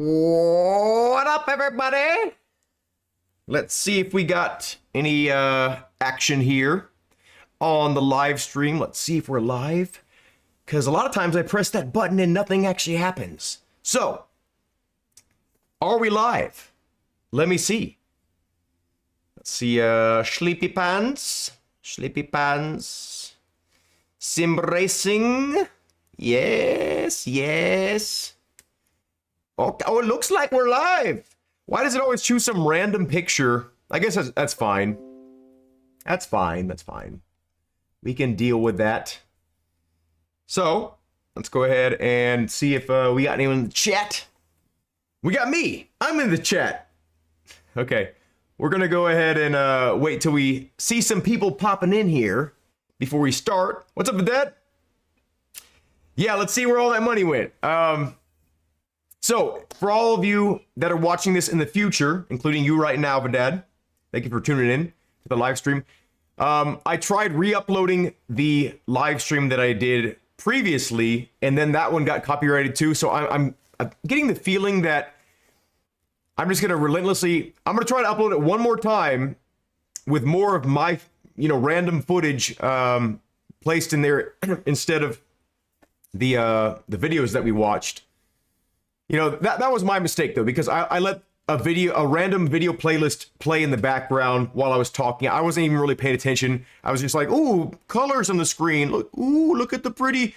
What up, everybody? Let's see if we got any action here on the live stream. Let's see if we're live, because a lot of times I press that button and nothing actually happens. So, are we live? Let me see. Let's see, Sleepy Pants. Sim Racing. Yes. Oh, it looks like we're live. Why does it always choose some random picture? I guess that's fine. That's fine. We can deal with that. So, let's go ahead and see if we got anyone in the chat. We got me. I'm in the chat. Okay. We're going to go ahead and wait till we see some people popping in here before we start. What's up with that? Yeah, let's see where all that money went. So, for all of you that are watching this in the future, including you right now, Vidad, thank you for tuning in to the live stream. I tried re-uploading the live stream that I did previously, and then that one got copyrighted too. So I'm getting the feeling that I'm just going to I'm going to try to upload it one more time with more of my, random footage placed in there instead of the videos that we watched. That was my mistake though, because I let a random video playlist play in the background while I was talking. I wasn't even really paying attention. I was just like, ooh, colors on the screen. Look at the pretty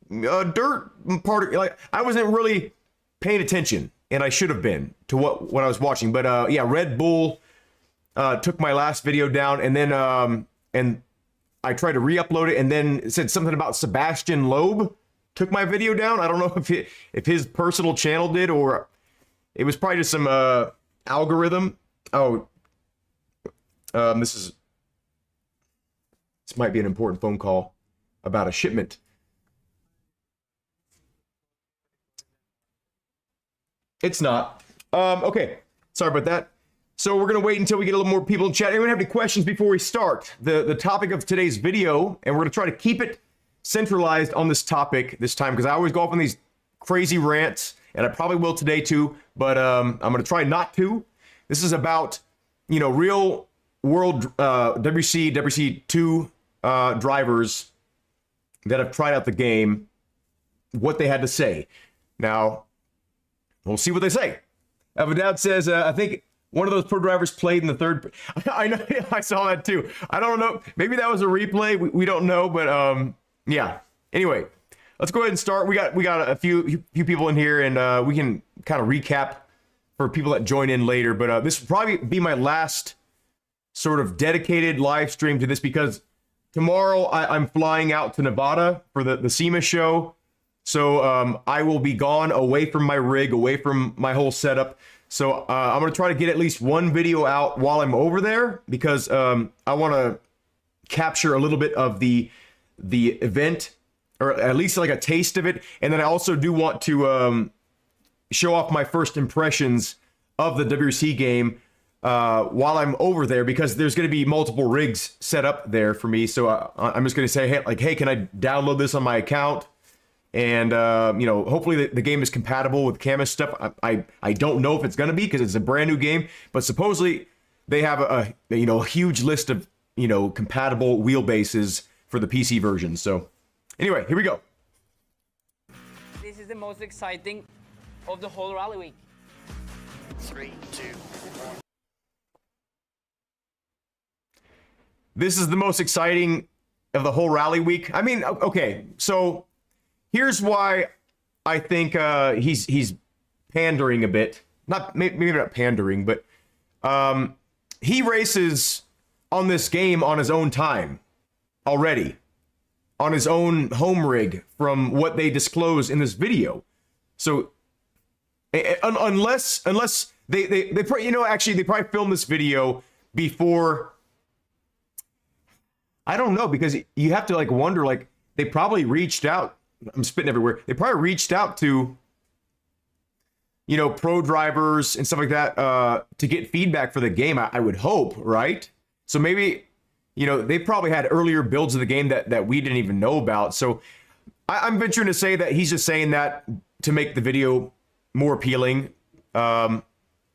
dirt part. Like, I wasn't really paying attention, and I should have been to what I was watching. But yeah, Red Bull took my last video down, and then and I tried to re-upload it, and then it said something about Sebastian Loeb took my video down. I don't know if his personal channel did, or it was probably just some algorithm. Oh, this might be an important phone call about a shipment. It's not. Okay, sorry about that. So we're gonna wait until we get a little more people in chat. Anyone have any questions before we start? The topic of today's video, and we're gonna try to keep it centralized on this topic this time, because I always go off on these crazy rants, and I probably will today too, but I'm going to try not to. This is about, real world WRC2 drivers that have tried out the game, what they had to say. Now, we'll see what they say. Vidad says, I think one of those pro drivers played in the third. I know, I saw that too. I don't know. Maybe that was a replay. We don't know, but yeah. Anyway, let's go ahead and start. We got a few people in here, and we can kind of recap for people that join in later. But this will probably be my last sort of dedicated live stream to this, because tomorrow I'm flying out to Nevada for the SEMA show. So I will be gone, away from my rig, away from my whole setup. So I'm going to try to get at least one video out while I'm over there, because I want to capture a little bit of the event, or at least like a taste of it. And then I also do want to show off my first impressions of the WRC game while I'm over there, because there's going to be multiple rigs set up there for me. So I'm just going to say, hey, can I download this on my account? And hopefully the game is compatible with Camus stuff. I don't know if it's going to be, because it's a brand new game, but supposedly they have a huge list of compatible wheelbases for the PC version. So anyway, here we go. This is the most exciting of the whole rally week. 3, 2, 1. This is the most exciting of the whole rally week. I mean, okay, so here's why I think he's pandering a bit. Maybe not pandering, but he races on this game on his own time already, on his own home rig, from what they disclose in this video. So unless they actually they probably filmed this video before. I don't know, because you have to wonder, they probably reached out. I'm spitting everywhere. They probably reached out to pro drivers and stuff like that to get feedback for the game. I would hope, right? So maybe they probably had earlier builds of the game that we didn't even know about. So I'm venturing to say that he's just saying that to make the video more appealing And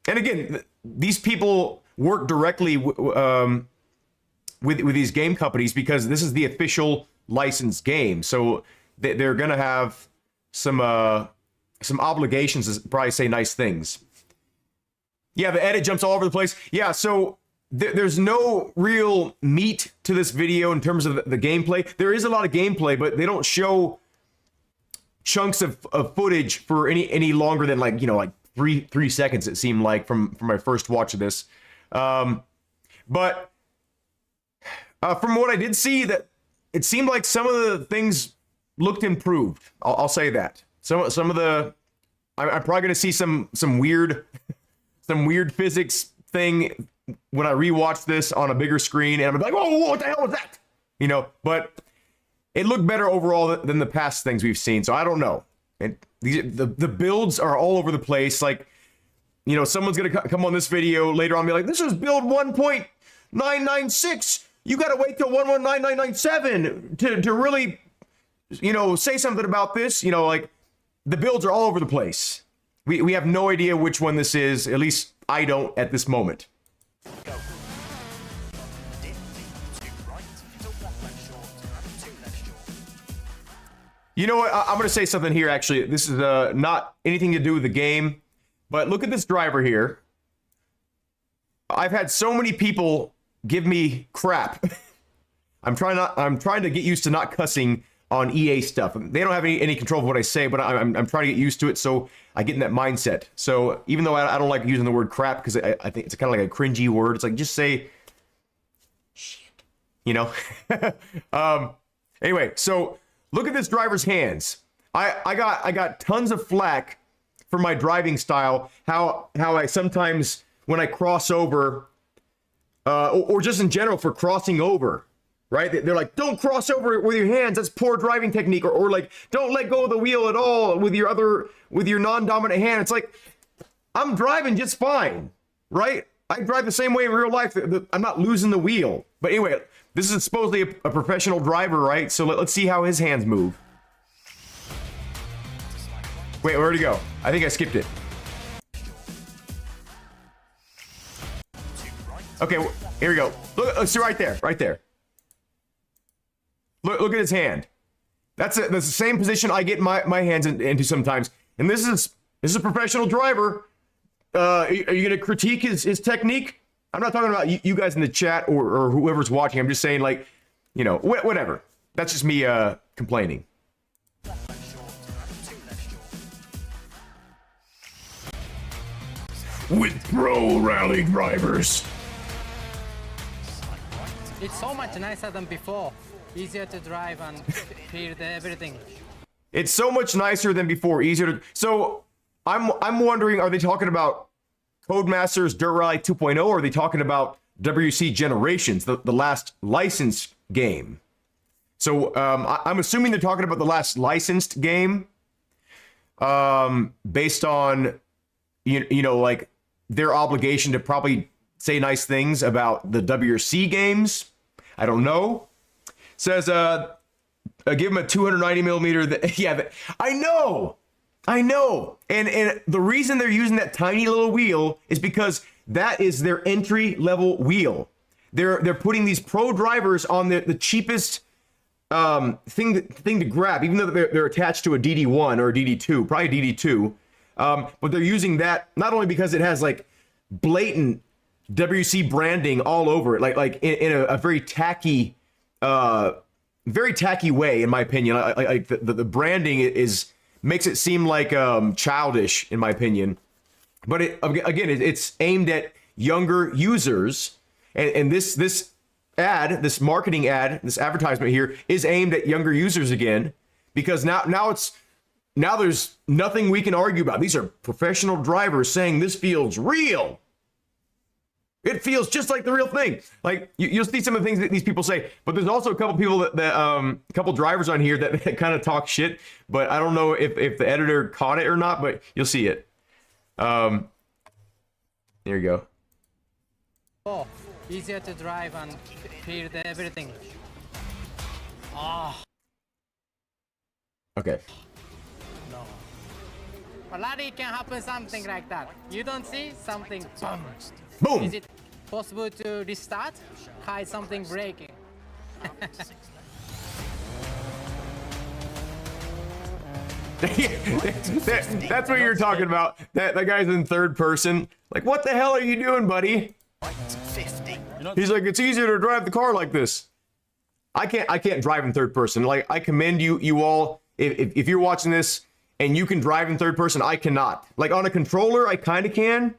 again, these people work directly with these game companies because this is the official licensed game. So they're gonna have some obligations to probably say nice things. Yeah, the edit jumps all over the place. Yeah, so there's no real meat to this video in terms of the gameplay. There is a lot of gameplay, but they don't show chunks of footage for any longer than like, you know, like three seconds, it seemed like from my first watch of this. But from what I did see, that it seemed like some of the things looked improved. I'll say that. Some of the I'm probably gonna see some weird physics thing when I rewatch this on a bigger screen, and I'm like, whoa, what the hell was that? You know, but it looked better overall than the past things we've seen. So I don't know. And the builds are all over the place. Like, you know, someone's gonna come on this video later on and be like, this is build 1.996. You gotta wait till 1.19997 to really, you know, say something about this. You know, like the builds are all over the place. We have no idea which one this is. At least I don't at this moment. Go. Dip, two right, to one left short, two left short. You know what? I'm going to say something here, actually. This is not anything to do with the game, but look at this driver here. I've had so many people give me crap. I'm trying to get used to not cussing on EA stuff. They don't have any control of what I say, but I'm trying to get used to it, so I get in that mindset. So even though I don't like using the word crap, because I think it's kind of like a cringy word, it's like, just say shit, you know? Anyway, so look at this driver's hands. I got tons of flack for my driving style, how I sometimes, when I cross over, or just in general for crossing over, right? They're like, don't cross over with your hands. That's poor driving technique. Or like, don't let go of the wheel at all with your non-dominant hand. It's like, I'm driving just fine, right? I drive the same way in real life. I'm not losing the wheel. But anyway, this is supposedly a professional driver, right? So let's see how his hands move. Wait, where'd he go? I think I skipped it. Okay, here we go. Look, see right there, right there. Look at his hand. That's the same position I get my hands into sometimes. And this is a professional driver. Are you going to critique his technique? I'm not talking about you guys in the chat or whoever's watching. I'm just saying, like, you know, whatever. That's just me complaining. With pro rally drivers. It's so much nicer than before. Easier to drive and hear everything. It's so much nicer than before. Easier to. So I'm wondering, are they talking about Codemasters Dirt Rally 2.0, or are they talking about WRC Generations, the last licensed game? So I'm assuming they're talking about the last licensed game, based on you know, like their obligation to probably say nice things about the WRC games. I don't know. Says give him a 290 millimeter. Yeah, I know. And the reason thing using that tiny little wheel is because that is their entry level wheel. They're putting these pro drivers on the cheapest thing to grab, even though they're attached to a DD1 or a DD2, probably a DD2. But they're using that not only because it has like blatant WRC branding all over it, like in a very tacky way, in my opinion. Like the branding makes it seem like childish, in my opinion. But it's aimed at younger users, and this marketing ad, this advertisement here is aimed at younger users again, because now there's nothing we can argue about. These are professional drivers saying this feels real. It feels just like the real thing. Like you'll see some of the things that these people say, but there's also a couple people a couple drivers on here that kind of talk shit. But I don't know if the editor caught it or not. But you'll see it. There you go. Oh, easier to drive and hear everything. Ah. Okay. No. Rally can happen something like that. You don't see something, boom. Boom. Is it possible to restart? Hide something breaking. That's what you're talking about. That guy's in third person. Like, what the hell are you doing, buddy? Right, 50. He's like, it's easier to drive the car like this. I can't drive in third person. Like, I commend you all. If you're watching this and you can drive in third person, I cannot. Like, on a controller, I kind of can,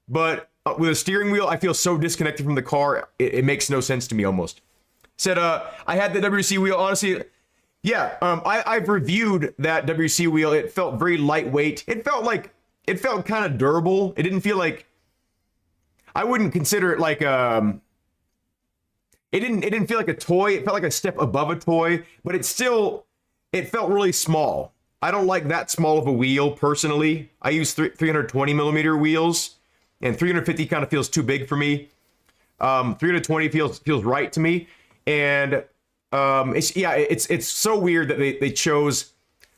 but with a steering wheel, I feel so disconnected from the car. It makes no sense to me almost. Said, I had the WRC wheel, honestly. Yeah, I've reviewed that WRC wheel. It felt very lightweight. It felt kind of durable. It didn't feel like, I wouldn't consider it like, it didn't feel like a toy. It felt like a step above a toy, but it felt really small. I don't like that small of a wheel personally. I use 320 millimeter wheels, and 350 kind of feels too big for me. 320 feels right to me, and it's so weird that they chose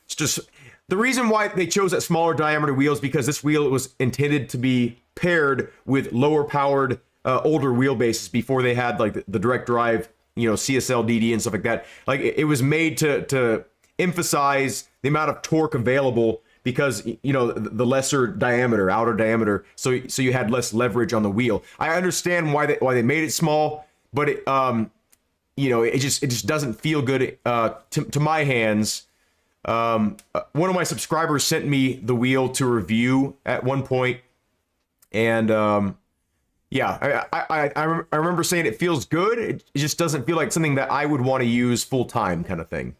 just the reason why they chose that smaller diameter wheels, because this wheel was intended to be paired with lower powered older wheelbases before they had like the direct drive, CSL DD and stuff like that. Like it was made to emphasize the amount of torque available, because the lesser diameter, outer diameter, so you had less leverage on the wheel. I understand why they made it small, but it just doesn't feel good to my hands. One of my subscribers sent me the wheel to review at one point, and yeah, I remember saying it feels good. It just doesn't feel like something that I would want to use full time, kind of thing.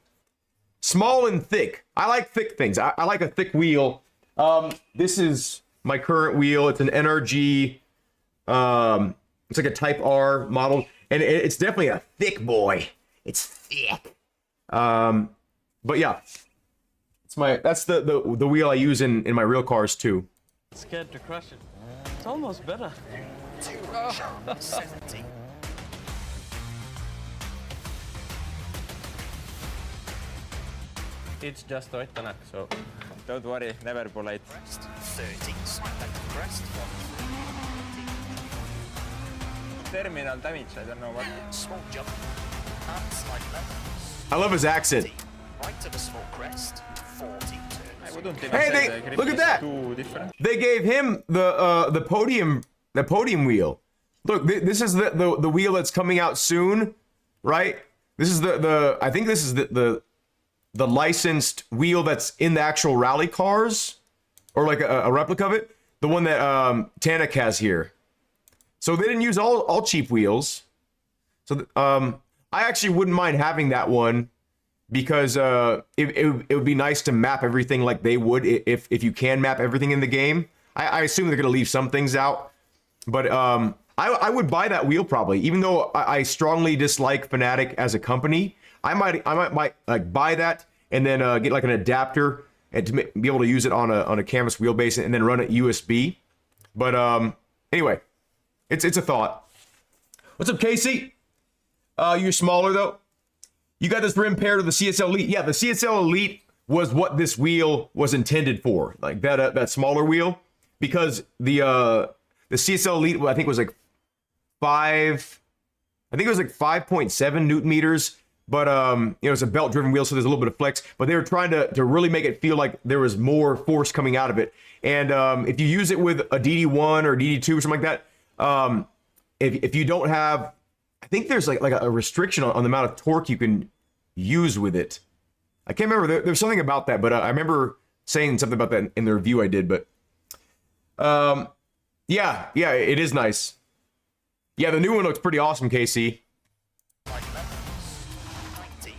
Small and thick. I like thick things. I like a thick wheel. This is my current wheel. It's an NRG. It's like a Type R model, and it's definitely a thick boy. It's thick. But yeah, that's the wheel I use in my real cars too. Scared to crush it. It's almost better. 70. It's just Toyota, so don't worry, never polite. 30. Slide back to the crest. Terminal damage, I don't know what. Small jump. Slide left. I love his accent. Right to the small crest. 40 turns. I wouldn't even Hey, say the grip look at is that. too different. They gave him the podium wheel. Look, this is the wheel that's coming out soon, right? This is I think this is the licensed wheel that's in the actual rally cars, or like a replica of it. The one that Tanik has here. So they didn't use all cheap wheels. So I actually wouldn't mind having that one, because it would be nice to map everything like they would if you can map everything in the game. I assume they're gonna leave some things out, but I would buy that wheel probably, even though I strongly dislike Fnatic as a company. I might like buy that and then get like an adapter and to be able to use it on a canvas wheelbase and then run it USB. But anyway, it's a thought. What's up, Casey? You're smaller though. You got this rim paired with the CSL Elite. Yeah, the CSL Elite was what this wheel was intended for, like that smaller wheel, because the CSL Elite I think was like 5.7 Newton meters, but it's a belt driven wheel, so there's a little bit of flex, but they were trying to really make it feel like there was more force coming out of it. And if you use it with a DD1 or DD2 or something like that, if you don't have, I think there's like a restriction on the amount of torque you can use with it. I can't remember. There's something about that, but I remember saying something about that in the review I did. But yeah, it is nice. Yeah, the new one looks pretty awesome, KC. Slide left. 90.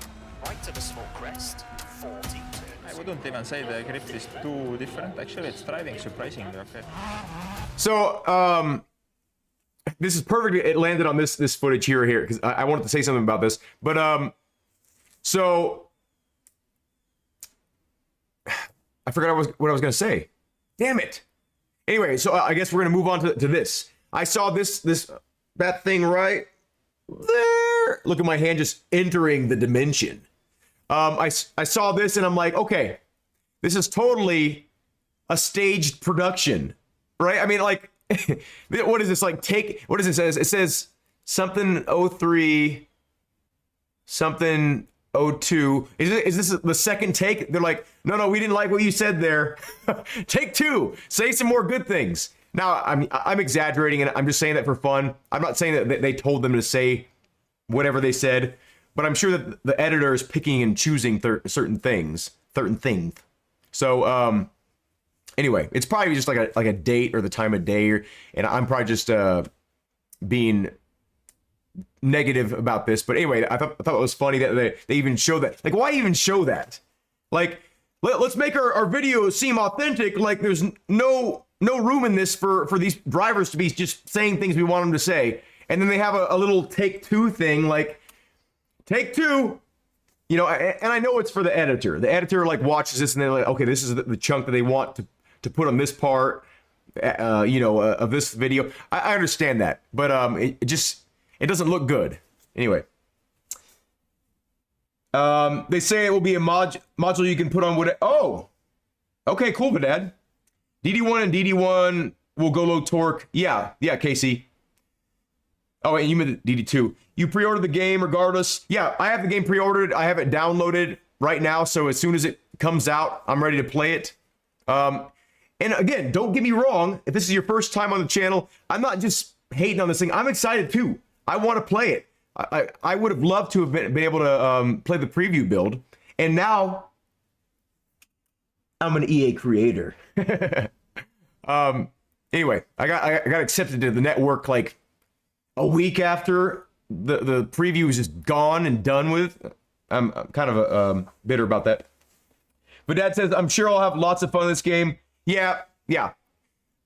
Right to the small crest. 40 turns. I wouldn't even say the grip is too different. Actually, it's driving surprisingly okay. So this is perfect. It landed on this footage here because I wanted to say something about this. But so I forgot what I was gonna say. Damn it. Anyway, so I guess we're gonna move on to this. I saw that thing right there. Look at my hand just entering the dimension. I saw this and I'm like, okay, this is totally a staged production, right? I mean, like, what is this? Like, what does it say? It says something 03, something 02. Is this the second take? They're like, no, we didn't like what you said there. Take 2. Say some more good things. Now, I'm exaggerating, and I'm just saying that for fun. I'm not saying that they told them to say whatever they said, but I'm sure that the editor is picking and choosing certain things. So, anyway, it's probably just like a date or the time of day, and I'm probably just being negative about this. But anyway, I thought it was funny that they even show that. Like, why even show that? Like, let's make our videos seem authentic. Like, there's no room in this for these drivers to be just saying things we want them to say. And then they have a little take 2 thing, like, take 2, you know, and I know it's for the editor. The editor, like, watches this and they're like, okay, this is the chunk that they want to put on this part, you know, of this video. I understand that, but it doesn't look good. Anyway. They say it will be a module you can put on what. Oh, okay, cool, Dad. DD1 and DD1 will go low torque. Yeah, Casey. Oh, and you meant DD2. You pre-ordered the game regardless. Yeah, I have the game pre-ordered. I have it downloaded right now. So as soon as it comes out, I'm ready to play it. And again, don't get me wrong. If this is your first time on the channel, I'm not just hating on this thing. I'm excited too. I want to play it. I would have loved to have been able to play the preview build. And now I'm an EA creator. Anyway, I got accepted to the network like a week after the preview was just gone and done with. I'm kind of bitter about that. But Dad says, I'm sure I'll have lots of fun in this game. Yeah.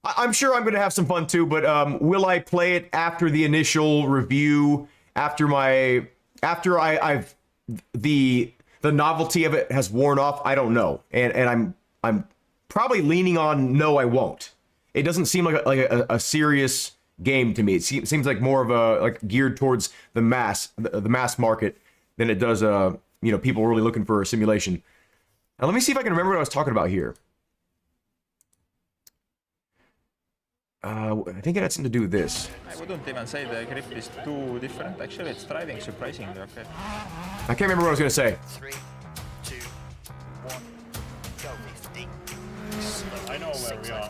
I'm sure I'm going to have some fun too, but will I play it after the initial review, after the novelty of it has worn off? I don't know. And I'm probably leaning on no, I won't. It doesn't seem like a serious game to me. It seems like more of a like geared towards the mass market than it does you know, people really looking for a simulation. Now let me see if I can remember what I was talking about here. I think it had something to do with this. I wouldn't even say the grip is too different. Actually, it's driving surprisingly okay. I can't remember what I was going to say. 3, 2, 1, go 50. I know where we are.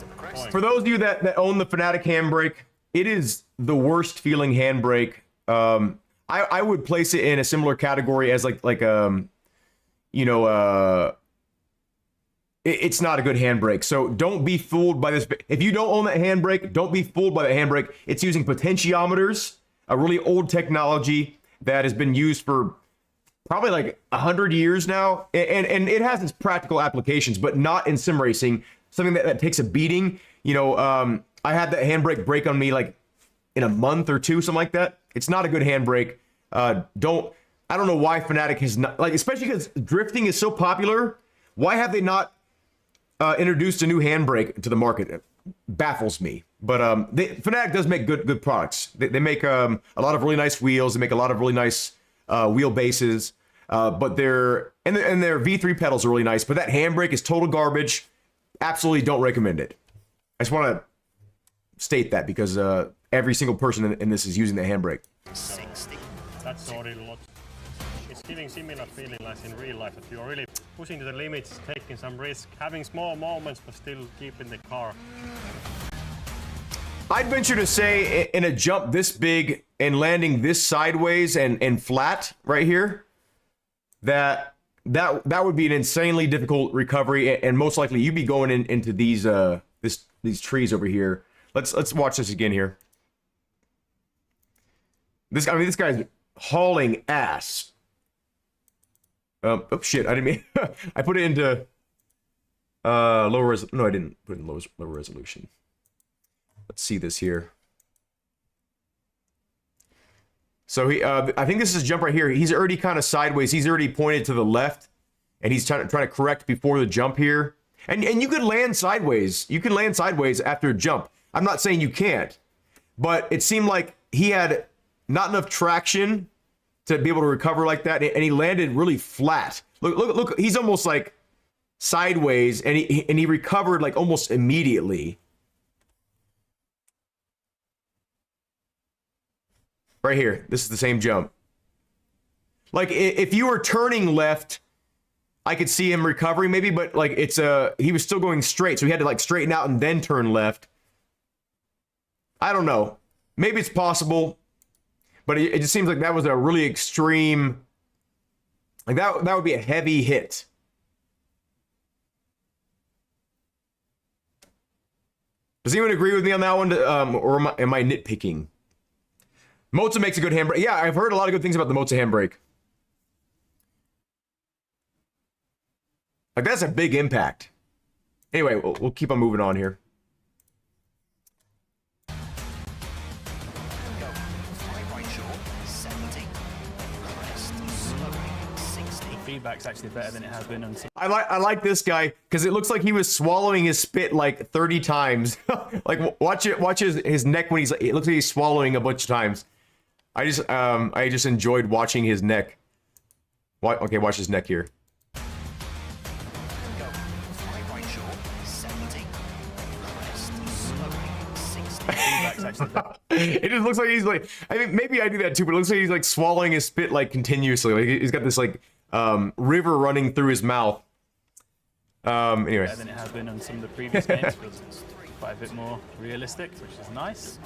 For those of you that own the Fnatic handbrake, it is the worst feeling handbrake. I would place it in a similar category as like you know, it's not a good handbrake. So don't be fooled by this. If you don't own that handbrake, don't be fooled by that handbrake. It's using potentiometers, a really old technology that has been used for probably like 100 years now. And it has its practical applications, but not in sim racing, something that takes a beating. You know, I had that handbrake break on me like in a month or two, something like that. It's not a good handbrake. I don't know why Fnatic has not, like, especially because drifting is so popular. Why have they not introduced a new handbrake to the market? It baffles me. But Fnatic does make good products. They make a lot of really nice wheels. They make a lot of really nice wheel bases. But their V3 pedals are really nice. But that handbrake is total garbage. Absolutely don't recommend it. I just want to state that because every single person in this is using the handbrake. 60. That's already a lot. It's giving similar feeling like in real life that you're really pushing to the limits, taking some risk, having small moments but still keeping the car. I'd venture to say in a jump this big and landing this sideways and flat right here, that would be an insanely difficult recovery, and most likely you'd be going into these these trees over here. Let's watch this again here. This guy's hauling ass. Oh shit! I didn't mean. I put it into lower res. No, I didn't put it in lower resolution. Let's see this here. So I think this is a jump right here. He's already kind of sideways. He's already pointed to the left, and he's trying to correct before the jump here. And you could land sideways. You can land sideways after a jump. I'm not saying you can't, but it seemed like he had not enough traction to be able to recover like that, and he landed really flat. Look, he's almost like sideways, and he recovered like almost immediately. Right here, this is the same jump. Like if you were turning left, I could see him recovering maybe, but like he was still going straight, so he had to like straighten out and then turn left. I don't know. Maybe it's possible, but it just seems like that was a really extreme, like that would be a heavy hit. Does anyone agree with me on that one? Or am I nitpicking? Mozza makes a good handbrake. Yeah, I've heard a lot of good things about the Mozza handbrake. Like, that's a big impact. Anyway, we'll keep on moving on here. Feedback's actually better than it has been on some. I like this guy because it looks like he was swallowing his spit like 30 times. Like watch his neck when it looks like he's swallowing a bunch of times. I just enjoyed watching his neck. Okay, watch his neck here. Feedback's actually better. It just looks like he's like, I mean, maybe I do that too, but it looks like he's like swallowing his spit like continuously. Like he's got this like river running through his mouth. Anyway. Better than it has been on some of the previous games, because it's quite a bit more realistic, which is nice.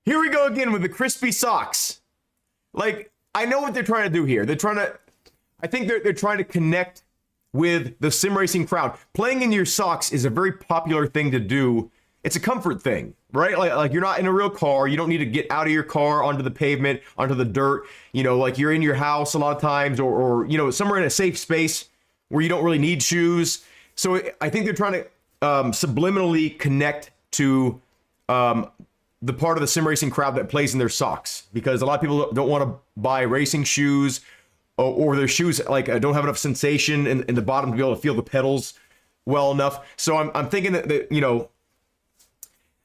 Here we go again with the crispy socks. Like, I know what they're trying to do here. I think they're trying to connect with the sim racing crowd. Playing in your socks is a very popular thing to do. It's a comfort thing, right? Like you're not in a real car. You don't need to get out of your car onto the pavement, onto the dirt. You know, like you're in your house a lot of times, or you know, somewhere in a safe space where you don't really need shoes. So I think they're trying to subliminally connect to the part of the sim racing crowd that plays in their socks, because a lot of people don't want to buy racing shoes, or their shoes like don't have enough sensation in the bottom to be able to feel the pedals well enough. So I'm thinking that you know,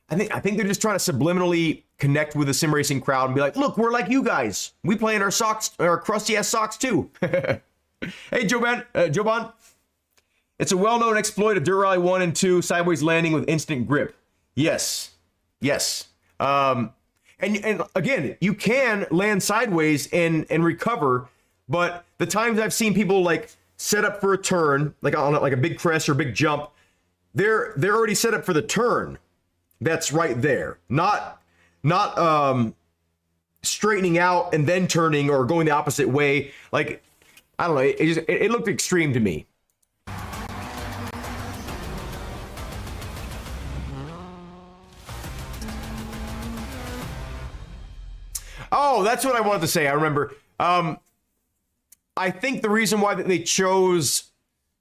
I think they're just trying to subliminally connect with the sim racing crowd and be like, look, we're like you guys. We play in our socks, our crusty ass socks too. Hey, Joban. It's a well-known exploit of Dirt Rally 1 and 2, sideways landing with instant grip. Yes. And again, you can land sideways and recover, but the times I've seen people like set up for a turn, like on like a big crest or a big jump, they're already set up for the turn. That's right there. Not straightening out and then turning or going the opposite way. Like, I don't know, it looked extreme to me. Oh, that's what I wanted to say. I remember. I think the reason why they chose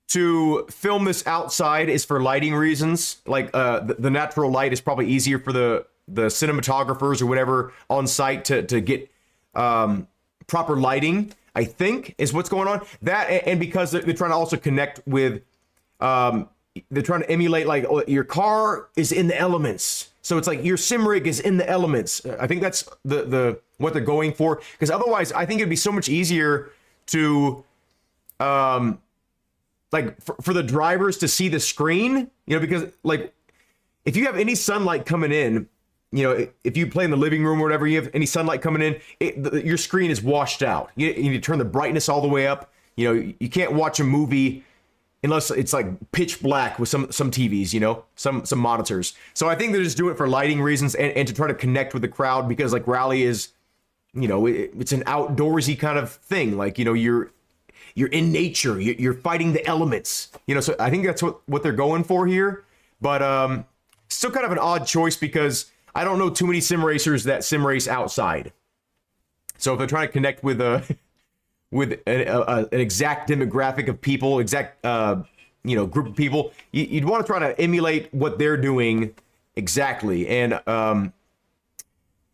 to film this outside is for lighting reasons. Like the natural light is probably easier for the cinematographers or whatever on site to get proper lighting, I think, is what's going on. That, and because they're trying to also connect with, they're trying to emulate, like, your car is in the elements. So it's like your sim rig is in the elements. I think that's the what they're going for. Because otherwise, I think it'd be so much easier to, like, for the drivers to see the screen, you know, because, like, if you have any sunlight coming in, you know, if you play in the living room or whatever, you have any sunlight coming in, your screen is washed out. You need to turn the brightness all the way up. You know, you can't watch a movie unless it's like pitch black with some TVs, you know, some monitors. So I think they're just doing it for lighting reasons and to try to connect with the crowd, because like rally is, you know, it's an outdoorsy kind of thing. Like, you know, you're in nature, you're fighting the elements, you know. So I think that's what they're going for here. But still kind of an odd choice, because I don't know too many sim racers that sim race outside. So if they're trying to connect with an exact demographic of people, exact you know, group of people, you'd want to try to emulate what they're doing exactly. And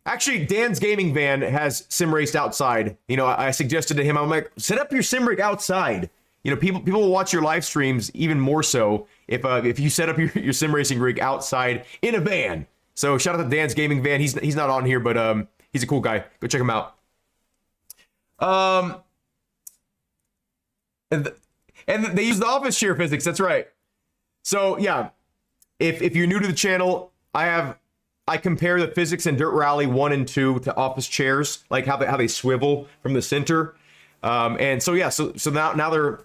actually, Dan's gaming van has sim raced outside. You know, I suggested to him, I'm like, set up your sim rig outside. You know, people will watch your live streams even more so if you set up your sim racing rig outside in a van. So shout out to Dan's gaming van. He's not on here, but he's a cool guy. Go check him out. and they use the office chair physics. That's right. So yeah, if you're new to the channel, I compare the physics in Dirt Rally 1 and 2 to office chairs, like how they swivel from the center. And so yeah, so now they're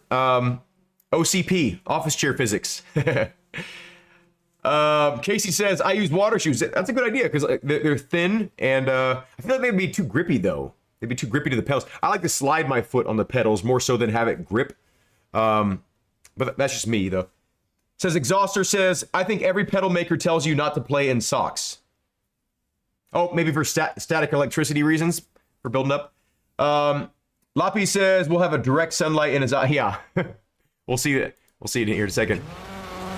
OCP, office chair physics. Casey says, I use water shoes. That's a good idea because they're thin, and I feel like they'd be too grippy though. They'd be too grippy to the pedals. I like to slide my foot on the pedals more so than have it grip. But that's just me though. Says Exhauster says, I think every pedal maker tells you not to play in socks. Oh, maybe for static electricity reasons, for building up. Lappy says, we'll have a direct sunlight in his eye. Yeah, we'll see it. We'll see it in here in a second.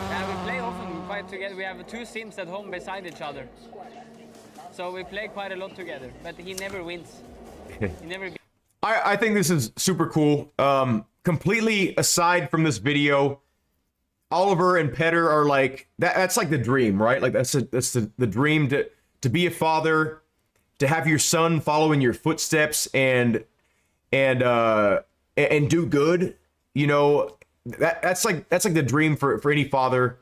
Yeah, we play often quite together. We have 2 sims at home beside each other. So we play quite a lot together, but he never wins. He never. I think this is super cool. Completely aside from this video, Oliver and Petter are like that's like the dream, right? Like that's the dream to be a father, to have your son follow in your footsteps and do good. You know, that's like the dream for any father.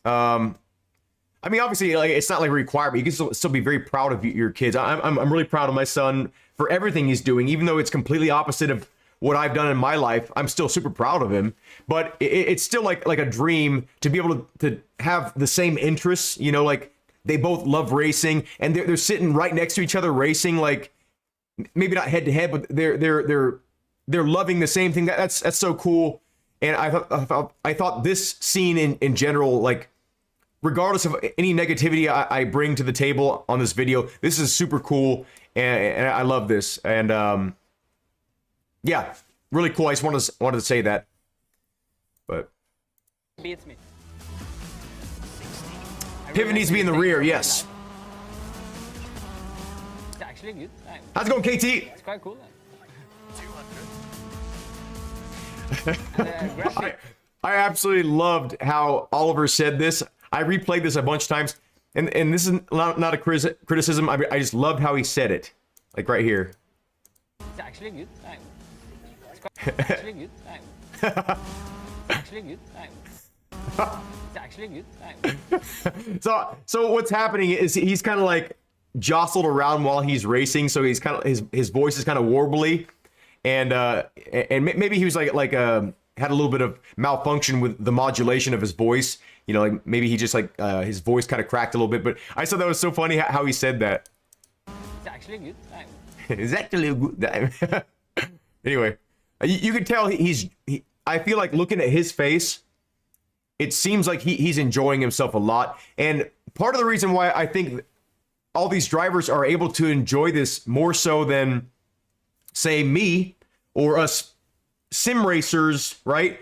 I mean, obviously, like it's not like a requirement. You can still be very proud of your kids. I'm really proud of my son for everything he's doing, even though it's completely opposite of what I've done in my life. I'm still super proud of him, but it's still like a dream to be able to have the same interests. You know, like they both love racing, and they're sitting right next to each other racing. Like maybe not head to head, but they're loving the same thing. That's so cool. And I thought this scene in general, like, regardless of any negativity I bring to the table on this video, this is super cool, and I love this. And yeah, really cool. I just wanted to say that. But Beats me. pivot needs to be in the rear. Yes. It's actually good. How's it going, KT? It's quite cool. 200. I absolutely loved how Oliver said this. I replayed this a bunch of times, and this is not a criticism. I just loved how he said it, like right here. It's actually good. It's actually good. It's actually good. It's actually good. So what's happening is he's kind of like jostled around while he's racing, so he's kind of his voice is kind of warbly, and maybe he was like had a little bit of malfunction with the modulation of his voice. You know, like maybe he just like his voice kind of cracked a little bit. But I thought that was so funny how he said that. It's actually good. It's actually a good time. Anyway, you can tell I feel like looking at his face, it seems like he's enjoying himself a lot. And part of the reason why I think all these drivers are able to enjoy this more so than, say, me or us sim racers, right?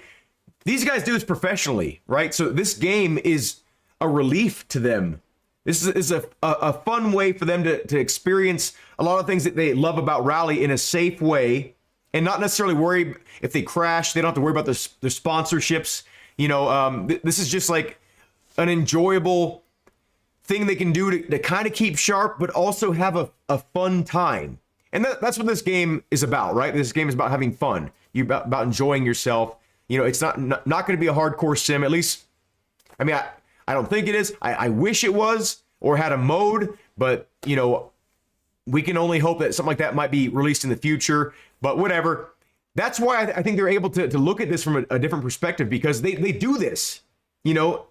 These guys do this professionally, right? So this game is a relief to them. This is a fun way for them to experience a lot of things that they love about rally in a safe way, and not necessarily worry if they crash. They don't have to worry about their sponsorships. You know, this is just like an enjoyable thing they can do to kind of keep sharp, but also have a fun time. And that's what this game is about, right? This game is about having fun. You're about enjoying yourself. You know, it's not going to be a hardcore sim. At least, I mean, I don't think it is. I wish it was or had a mode, but you know, we can only hope that something like that might be released in the future. But whatever. That's why I think they're able to look at this from a different perspective, because they do this, you know,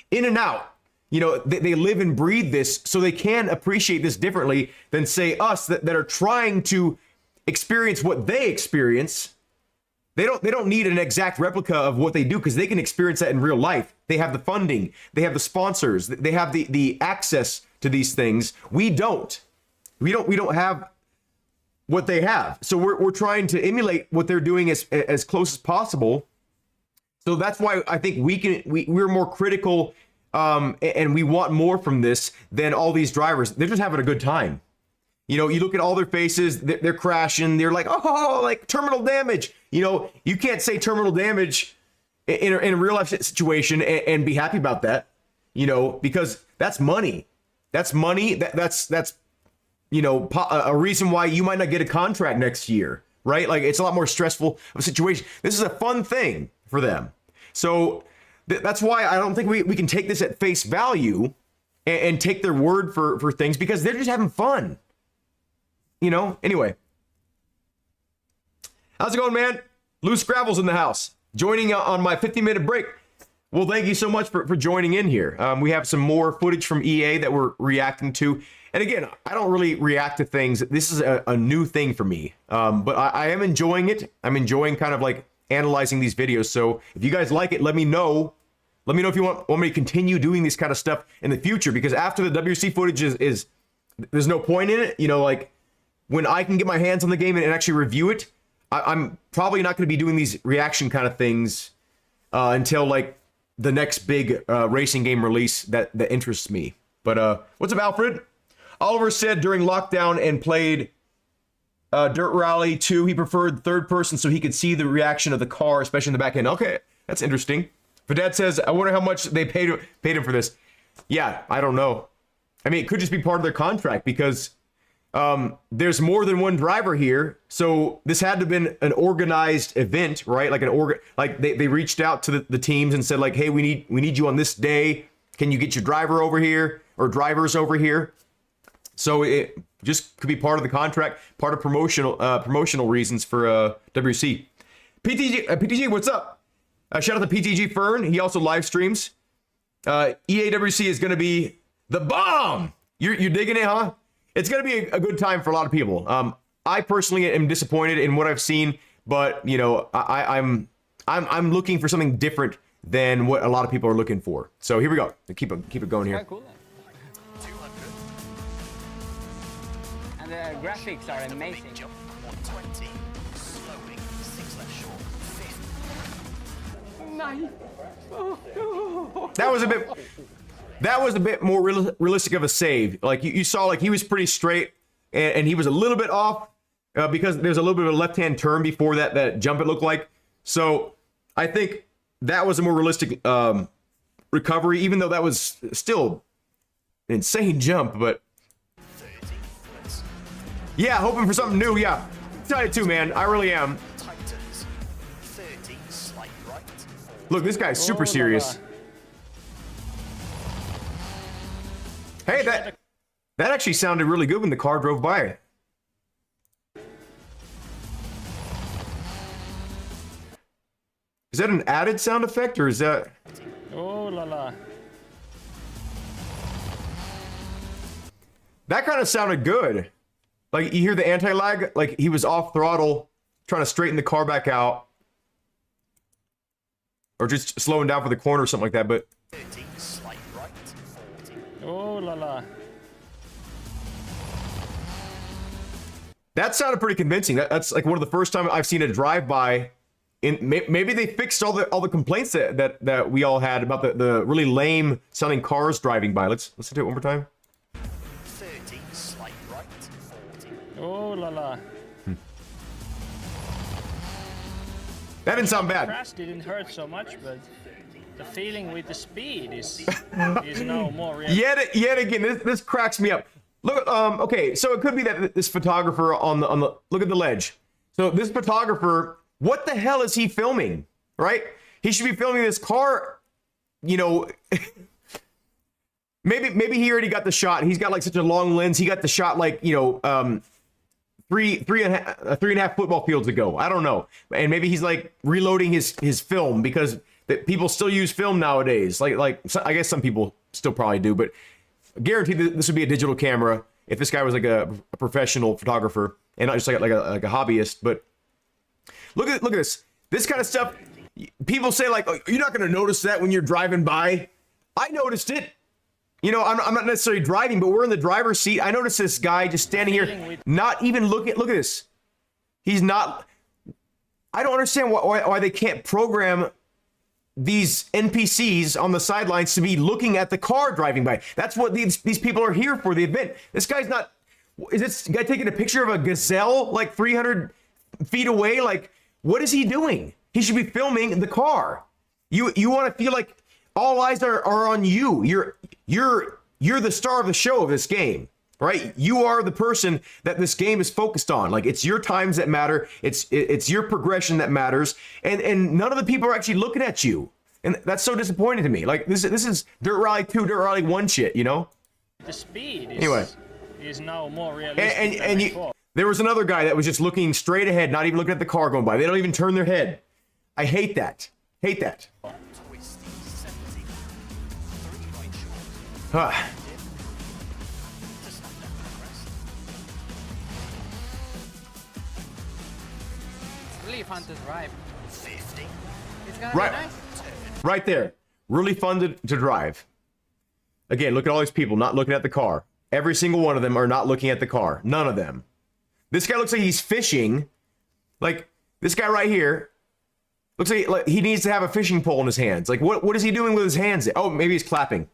in and out. You know, they live and breathe this, so they can appreciate this differently than, say, us that are trying to experience what they experience. They don't need an exact replica of what they do, because they can experience that in real life. They have the funding, they have the sponsors, they have the access to these things. We don't have what they have. So we're trying to emulate what they're doing as close as possible. So that's why I think we're more critical, and we want more from this than all these drivers. They're just having a good time. You know, you look at all their faces, they're crashing. They're like, oh, like terminal damage. You know, you can't say terminal damage in a real life situation and be happy about that, you know, because that's money. That's money. That's you know, a reason why you might not get a contract next year, right? Like it's a lot more stressful of a situation. This is a fun thing for them. So that's why I don't think we can take this at face value and take their word for things, because they're just having fun. You know, anyway. How's it going, man? Loose Gravel's in the house, joining on my 50-minute break. Well, thank you so much for joining in here. We have some more footage from EA that we're reacting to. And again, I don't really react to things. This is a new thing for me, but I am enjoying it. I'm enjoying kind of like analyzing these videos. So if you guys like it, let me know. Let me know if you want me to continue doing this kind of stuff in the future, because after the WRC footage is there's no point in it. You know, like when I can get my hands on the game and actually review it, I'm probably not going to be doing these reaction kind of things until like the next big racing game release that interests me. But what's up, Alfred? Oliver said during lockdown and played Dirt Rally 2, he preferred third person so he could see the reaction of the car, especially in the back end. Okay, that's interesting. Vidad says, I wonder how much they paid him for this. Yeah, I don't know. I mean, it could just be part of their contract, because there's more than one driver here, so this had to have been an organized event, right? Like they reached out to the teams and said like, hey, we need you on this day. Can you get your driver over here or drivers over here? So it just could be part of the contract, part of promotional reasons for WRC. PTG, what's up? Shout out to PTG Fern. He also live streams. EA WRC is going to be the bomb. You're digging it, huh? It's going to be a good time for a lot of people. I personally am disappointed in what I've seen, but you know, I'm looking for something different than what a lot of people are looking for. So here we go. Keep it going here. Quite cool. And the graphics are amazing. Big jump, 120, slowing, 6 left short, 5th. That was a bit more realistic of a save. Like you saw, like he was pretty straight, and he was a little bit off because there's a little bit of a left-hand turn before that jump, it looked like. So I think that was a more realistic recovery, even though that was still an insane jump. But 30, let's yeah, hoping for something new. Yeah, excited too, man. I really am. tightens, 30, slight right, Look, this guy's super serious. Hey, that actually sounded really good when the car drove by. Is that an added sound effect, or is that... Oh la la. That kind of sounded good. Like, you hear the anti-lag? Like, he was off throttle, trying to straighten the car back out. Or just slowing down for the corner or something like that, but... 30, slight right, 40. Oh la la. That sounded pretty convincing. That's like one of the first time I've seen a drive-by. Maybe they fixed all the complaints that we all had about the really lame sounding cars driving by. Let's listen to it one more time. 30, slight right, 40. Oh la la. That didn't sound bad. Crash didn't hurt so much, but the feeling with the speed is now more real. Yet again, this cracks me up. Look, okay, so it could be that this photographer on the look at the ledge. So this photographer, what the hell is he filming? Right? He should be filming this car. You know, maybe he already got the shot. He's got like such a long lens. He got the shot like, you know, three and a half football fields ago. I don't know. And maybe he's like reloading his film, because people still use film nowadays. Like I guess some people still probably do, but guaranteed that this would be a digital camera if this guy was like a professional photographer and not just like a hobbyist. But look at this kind of stuff. People say like, oh, you're not going to notice that when you're driving by. I noticed it. You know, I'm not necessarily driving, but we're in the driver's seat. I noticed this guy just standing here, not even looking. Look at this. He's not. I don't understand why they can't program these NPCs on the sidelines to be looking at the car driving by. That's what these people are here for, the event. This guy's not. Is this guy taking a picture of a gazelle like 300 feet away? Like, what is he doing? He should be filming the car. You want to feel like all eyes are on you. You're the star of the show of this game. right? You are the person that this game is focused on. Like, it's your times that matter. It's your progression that matters. And none of the people are actually looking at you. And that's so disappointing to me. Like, this is Dirt Rally 2, Dirt Rally 1 shit, you know? The speed Anyway. is now more realistic than And before. there was another guy that was just looking straight ahead, not even looking at the car going by. They don't even turn their head. I hate that. Hate that. Twisty 70. 3 right short. Huh. To snap down the crest. It's really fun to drive. 50. It's gonna Right. be nice. Right there. Really fun to drive. Again, look at all these people not looking at the car. Every single one of them are not looking at the car. None of them. This guy looks like he's fishing. Like, this guy right here looks like he needs to have a fishing pole in his hands. Like, what is he doing with his hands? Oh, maybe he's clapping.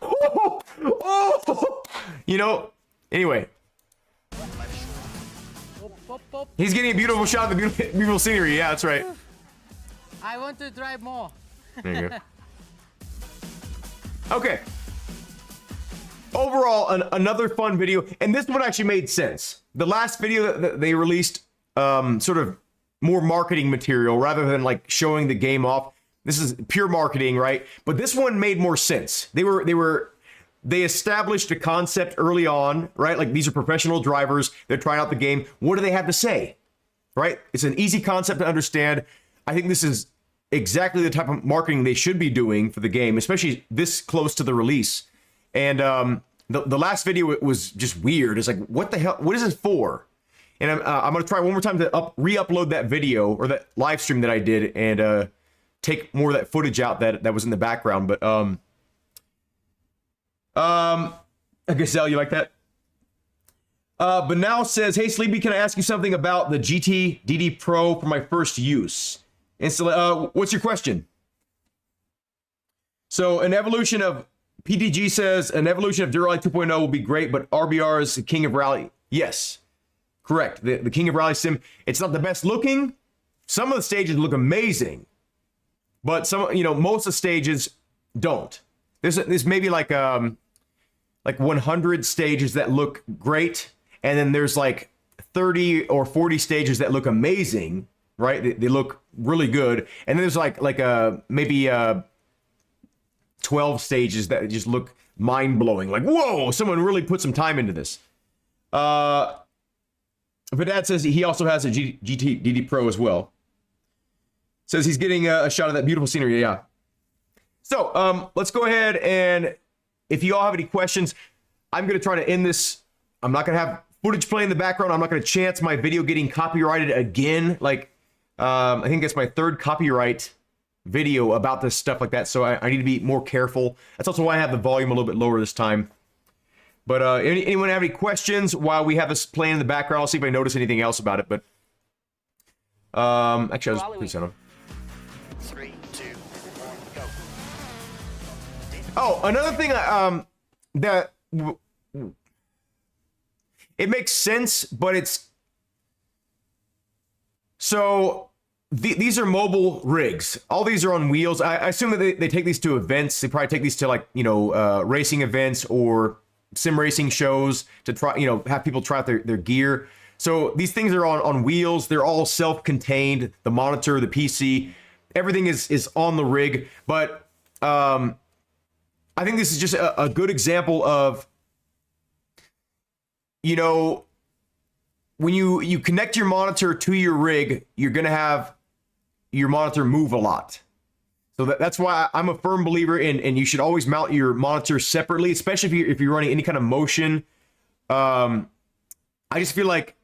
Oh, oh. You know, anyway. He's getting a beautiful shot of the beautiful scenery. Yeah, that's right. I want to drive more. There you go. Okay. Overall, another fun video, and this one actually made sense. The last video that they released, sort of more marketing material rather than like showing the game off. This is pure marketing, right? But this one made more sense. They established a concept early on, right? Like, these are professional drivers. They're trying out the game. What do they have to say, right? It's an easy concept to understand. I think this is exactly the type of marketing they should be doing for the game, especially this close to the release. And the last video was just weird. It's like, what the hell? What is this for? And I'm going to try one more time to re-upload that video or that live stream that I did and take more of that footage out that was in the background. But Gazelle, you like that? But now says, hey, Sleepy, can I ask you something about the GT DD Pro for my first use? Instantly, what's your question? So an evolution of PTG says an evolution of Dirt Rally 2.0 will be great, but RBR is the king of rally. Yes, correct. The king of rally sim. It's not the best looking. Some of the stages look amazing, but most of the stages don't. There's maybe like 100 stages that look great, and then there's like 30 or 40 stages that look amazing. Right? They look really good. And then there's maybe 12 stages that just look mind-blowing. Like, whoa, someone really put some time into this. But Dad says he also has a GT DD Pro as well. Says he's getting a shot of that beautiful scenery. Yeah. So let's go ahead, and if you all have any questions, I'm going to try to end this. I'm not going to have footage play in the background. I'm not going to chance my video getting copyrighted again. Like, I think that's my third copyright video about this stuff like that, so I need to be more careful. That's also why I have the volume a little bit lower this time. But anyone have any questions while we have this playing in the background? I'll see if I notice anything else about it. But actually, I was pretty on. 3, 2, 1, go. Oh, another thing that it makes sense, but it's so these are mobile rigs. All these are on wheels. I assume that they take these to events. They probably take these to racing events or sim racing shows to try, have people try out their gear. So these things are on wheels. They're all self-contained. The monitor, the PC, everything is on the rig. But I think this is just a good example of, when you connect your monitor to your rig, you're going to have your monitor move a lot. So that's why I'm a firm believer in, and you should always mount your monitor separately, especially if you're running any kind of motion. I just feel like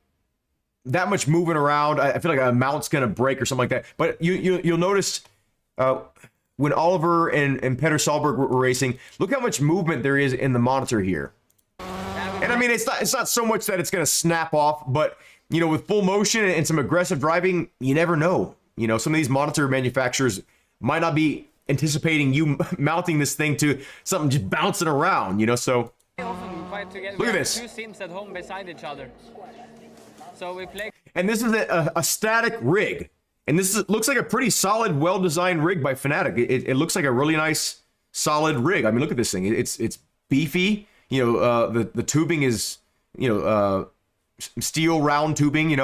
that much moving around, I feel like a mount's going to break or something like that. But you'll notice when Oliver and Peter Solberg were racing, look how much movement there is in the monitor here. And I mean, it's not so much that it's going to snap off, but with full motion and some aggressive driving, you never know. Some of these monitor manufacturers might not be anticipating you mounting this thing to something just bouncing around, So We often fight together. Look at We have this. two sims at home beside each other. So we play. And this is a static rig, and looks like a pretty solid, well-designed rig by Fanatec. It looks like a really nice, solid rig. I mean, look at this thing. It's beefy. the tubing is, steel round tubing,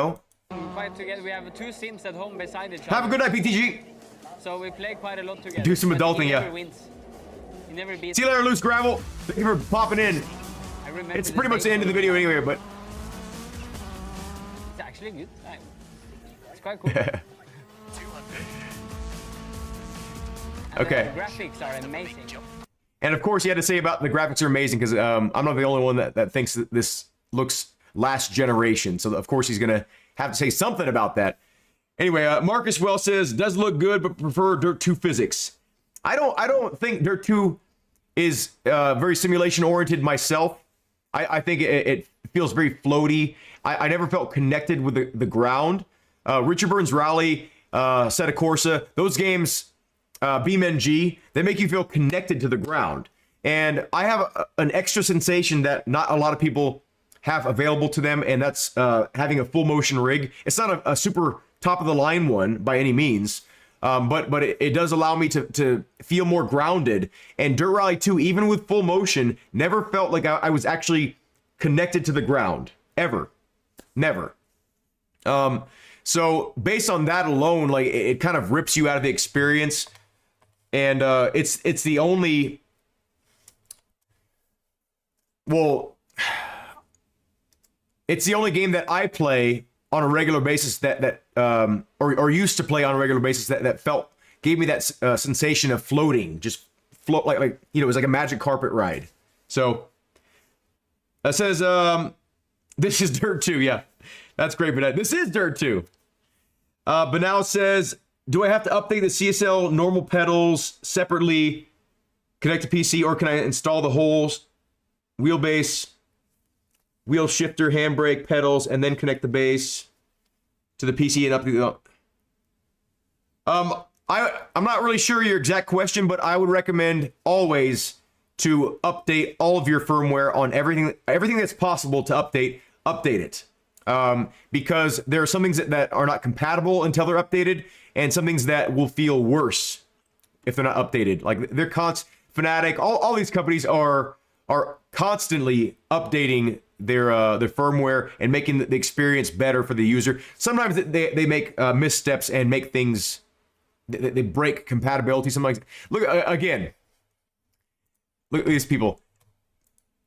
Quite together. We have 2 sims at home beside each other. Have a good night, PTG. So we play quite a lot together. Do some but adulting, he yeah. never wins. He never beats. See you later, Loose Gravel. Thank you for popping in. I remember It's pretty much the end of the video. video anyway, but It's actually good. It's quite cool. 200. okay. The graphics are amazing. And of course, he had to say about the graphics are amazing because I'm not the only one that thinks that this looks last generation. So of course he's gonna have to say something about that. Anyway, Marcus Well says does look good, but prefer Dirt 2 physics. I don't think Dirt 2 is very simulation oriented myself. I think it feels very floaty. I never felt connected with the ground. Richard Burns Rally, Seta Corsa, those games, BeamNG, they make you feel connected to the ground. And I have an extra sensation that not a lot of people have available to them, and that's having a full motion rig. It's not a super top of the line one by any means, but it does allow me to feel more grounded. And Dirt Rally 2, even with full motion, never felt like I was actually connected to the ground, ever, never. So based on that alone, like it kind of rips you out of the experience, and it's the only, well, it's the only game that I play on a regular basis or used to play on a regular basis that gave me that sensation of floating, just float like it was like a magic carpet ride. So it says this is Dirt 2, yeah, that's great, but this is Dirt 2. But now it says, do I have to update the CSL normal pedals separately, connect to PC, or can I install the whole wheelbase, wheel shifter, handbrake, pedals, and then connect the base to the PC and update the... I'm not really sure your exact question, but I would recommend always to update all of your firmware on everything that's possible to update it. Because there are some things that are not compatible until they're updated, and some things that will feel worse if they're not updated. Like they're Fnatic, all these companies are constantly updating their firmware and making the experience better for the user. Sometimes they make missteps and make things, they break compatibility. Sometimes look again. Look at these people.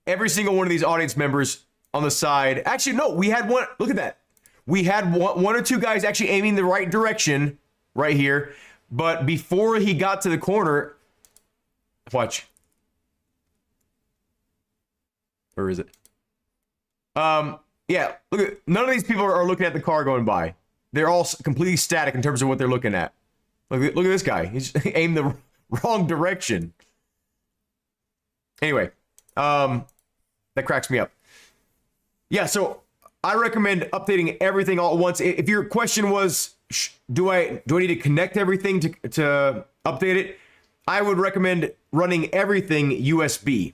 Every single one of these audience members on the side. Actually, no, we had one. Look at that. We had one or two guys actually aiming the right direction right here. But before he got to the corner, watch. Where is it? Yeah, look at, none of these people are looking at the car going by. They're all completely static in terms of what they're looking at. Look at this guy. He's aimed the wrong direction. Anyway, that cracks me up. Yeah, so I recommend updating everything all at once. If your question was, do I need to connect everything to update it? I would recommend running everything USB.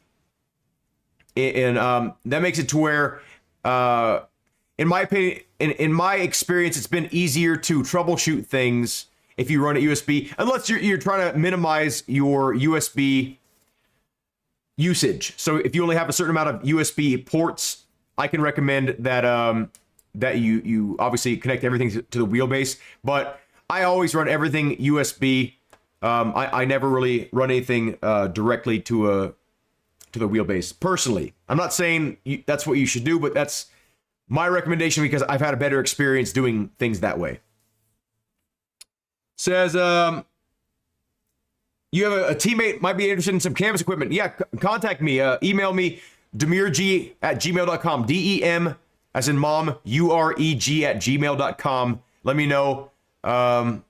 And that makes it to where, in my opinion, in my experience, it's been easier to troubleshoot things if you run it USB, unless you're trying to minimize your USB usage. So if you only have a certain amount of USB ports, I can recommend that that you obviously connect everything to the wheelbase. But I always run everything USB. I never really run anything directly to the wheelbase. Personally, I'm not saying that's what you should do, but that's my recommendation because I've had a better experience doing things that way. Says, you have a teammate might be interested in some canvas equipment. Yeah, contact me. Email me, demirg@gmail.com. DEM as in mom, UREG@gmail.com. Let me know. And,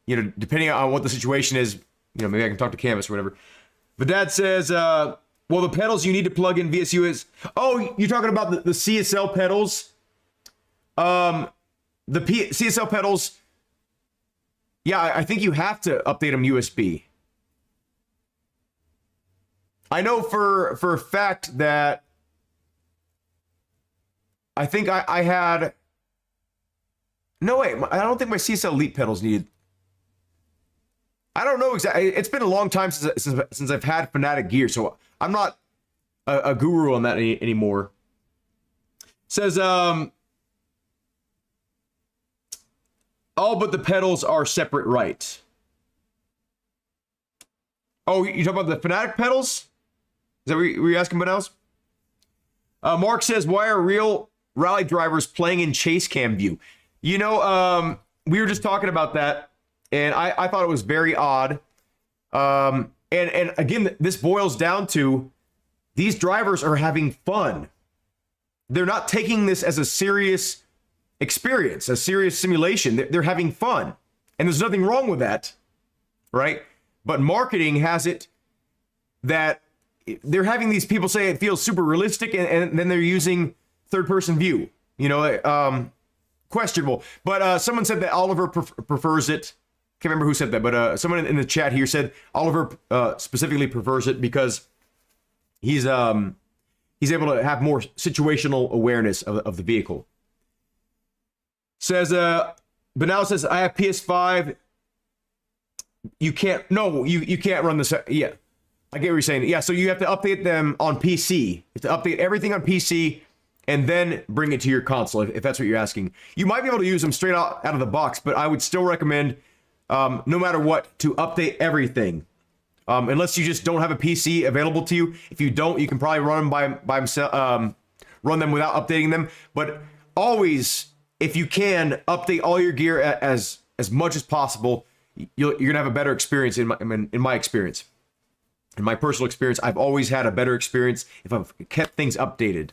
depending on what the situation is, maybe I can talk to Canvas or whatever. But Dad says, well, the pedals you need to plug in VSU is... Oh, you're talking about the CSL pedals? The CSL pedals... Yeah, I think you have to update them USB. I know for a fact that I think I had... No, wait, I don't think my CSL Elite pedals needed... I don't know exactly. It's been a long time since I've had Fnatic gear, so I'm not a guru on that anymore. Says, all but the pedals are separate, right? Oh, you talking about the Fanatic pedals? Is that what you're asking about else? Mark says, why are real rally drivers playing in chase cam view? You know, we were just talking about that, and I thought it was very odd. And again, this boils down to these drivers are having fun. They're not taking this as a serious experience, a serious simulation. They're having fun, and there's nothing wrong with that, right? But marketing has it that they're having these people say it feels super realistic, and then they're using third-person view. You know, questionable. But someone said that Oliver prefers it. Can't remember who said that, but someone in the chat here said Oliver specifically prefers it because he's able to have more situational awareness of the vehicle. Says, Banal says, I have PS5. You can't run this. Yeah, I get what you're saying. Yeah, so you have to update them on PC. You have to update everything on PC and then bring it to your console, if that's what you're asking. You might be able to use them straight out of the box, but I would still recommend, no matter what, to update everything. Unless you just don't have a PC available to you. If you don't, you can probably run them by himself, run them without updating them. But always, if you can, update all your gear as much as possible. You're gonna have a better experience in my experience. In my personal experience, I've always had a better experience if I've kept things updated.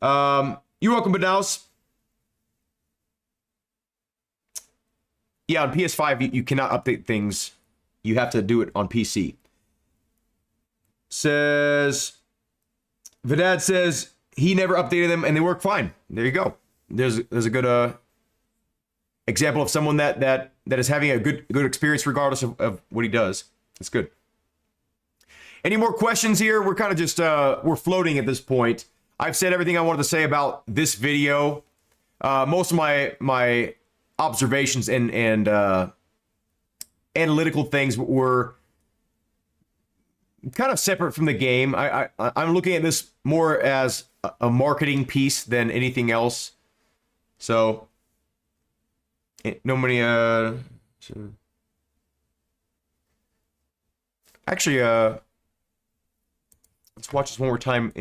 You're welcome, Banaus. Yeah, on PS5, you cannot update things. You have to do it on PC. Says, Vidad says he never updated them and they work fine. There you go. There's a good example of someone that is having a good experience regardless of what he does. It's good. Any more questions here? We're kind of just we're floating at this point. I've said everything I wanted to say about this video. Most of my observations and analytical things were kind of separate from the game. I'm looking at this more as a marketing piece than anything else. So, no many, actually, let's watch this one more time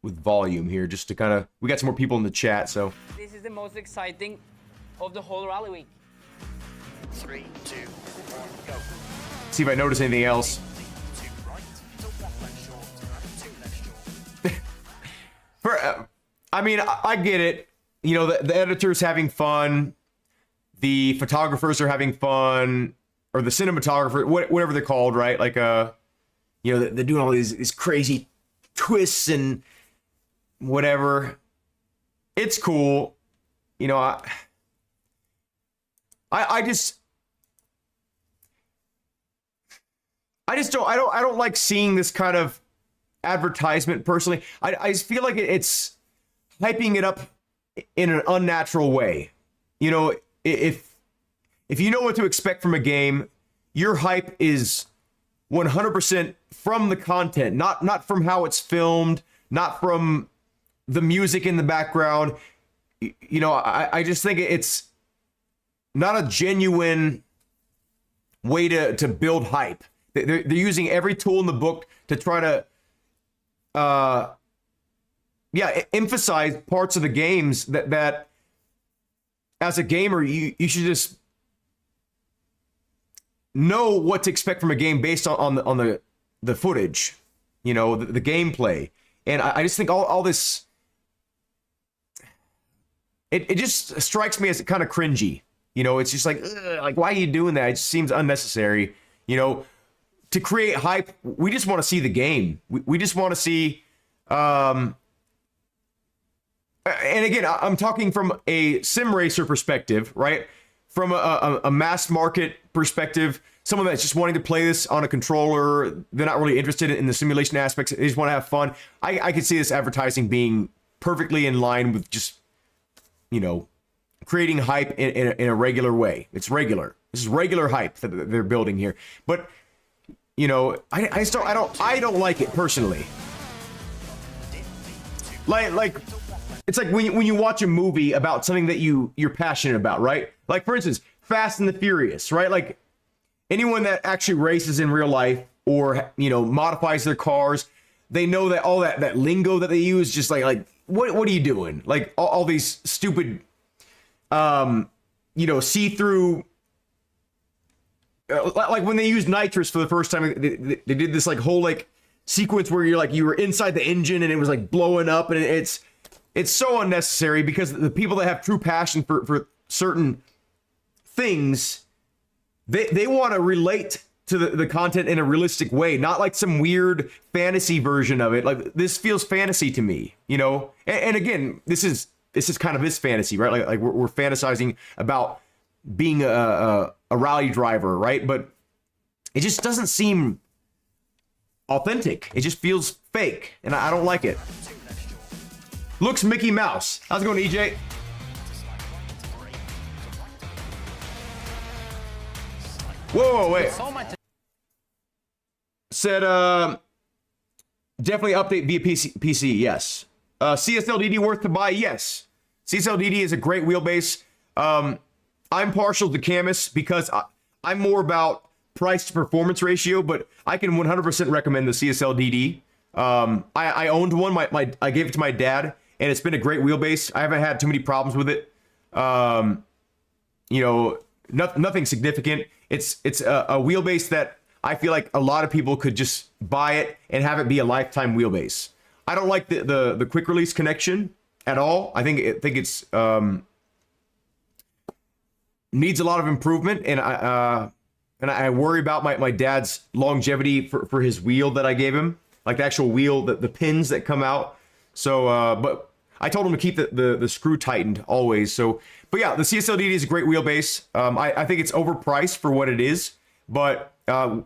with volume here, just to kind of, we got some more people in the chat, so. This is the most exciting of the whole rally week. 3, 2, 1, go. See if I notice anything else. Two right, to one left short, and two left short. I mean, I get it. You know, the editor's having fun. The photographers are having fun. Or the cinematographer, whatever they're called, right? Like, you know, they're doing all these crazy twists and whatever. It's cool. You know, I just don't like seeing this kind of advertisement personally. I just feel like it's hyping it up in an unnatural way. You know, if you know what to expect from a game, your hype is 100% from the content, not from how it's filmed, not from the music in the background. You know, I just think it's not a genuine way to build hype. They're using every tool in the book to try to emphasize parts of the games that as a gamer you should just know what to expect from a game based on the footage, you know, the gameplay. And I just think all this, it just strikes me as kind of cringy. You know, it's just like why are you doing that? It just seems unnecessary. You know, to create hype, we just want to see the game. We just want to see. And again, I'm talking from a sim racer perspective, right? From a mass market perspective, someone that's just wanting to play this on a controller, they're not really interested in the simulation aspects, they just want to have fun. I could see this advertising being perfectly in line with just, you know, creating hype in a regular way. It's regular. This is regular hype that they're building here. But, you know, I don't like it personally. like it's like when you watch a movie about something that you're passionate about, right? Like for instance, Fast and the Furious, right? Like anyone that actually races in real life or modifies their cars, they know that all that lingo that they use, just like what are you doing? Like all these stupid see-through, like when they used nitrous for the first time, they did this like whole like sequence where you were inside the engine and it was like blowing up, and it's so unnecessary because the people that have true passion for certain things, they want to relate to the content in a realistic way, not like some weird fantasy version of it. Like this feels fantasy to me, and again, this is kind of this fantasy, right? Like we're fantasizing about being a rally driver, right? But it just doesn't seem authentic. It just feels fake, and I don't like it. Looks Mickey Mouse. How's it going, EJ? Whoa, wait. So much. Said definitely update via PC. Yes. CSLDD worth to buy? Yes. CSLDD is a great wheelbase. I'm partial to Camus because I'm more about price to performance ratio, but I can 100% recommend the CSLDD. I owned one. I gave it to my dad, and it's been a great wheelbase. I haven't had too many problems with it. Nothing significant. It's a wheelbase that I feel like a lot of people could just buy it and have it be a lifetime wheelbase. I don't like the quick release connection at all. I think it's needs a lot of improvement, and I worry about my dad's longevity for his wheel that I gave him, like the actual wheel, the pins that come out. So, but I told him to keep the screw tightened always. So, but yeah, the CSLDD is a great wheelbase. I think it's overpriced for what it is, but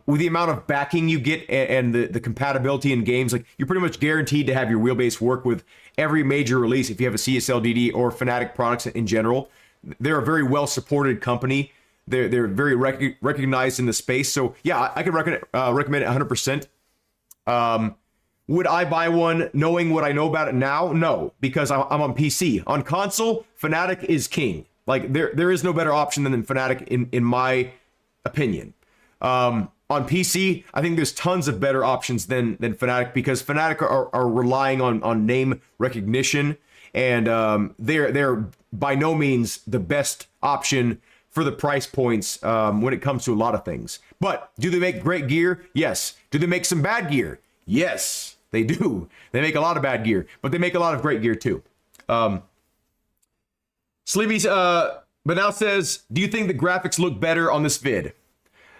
with the amount of backing you get and the compatibility in games, like you're pretty much guaranteed to have your wheelbase work with every major release if you have a CSLDD or Fanatec products in general. They're a very well supported company. They're very recognized in the space. So yeah, I could recommend it 100%. Would I buy one knowing what I know about it now? No, because I'm on PC. On console, Fanatec is king. Like there is no better option than Fanatec in my opinion. On PC, I think there's tons of better options than Fanatec because Fanatec are relying on name recognition, and they're by no means the best option for the price points when it comes to a lot of things. But do they make great gear? Yes. Do they make some bad gear? Yes, they do. They make a lot of bad gear, but they make a lot of great gear too. Sleepy but now says, do you think the graphics look better on this vid?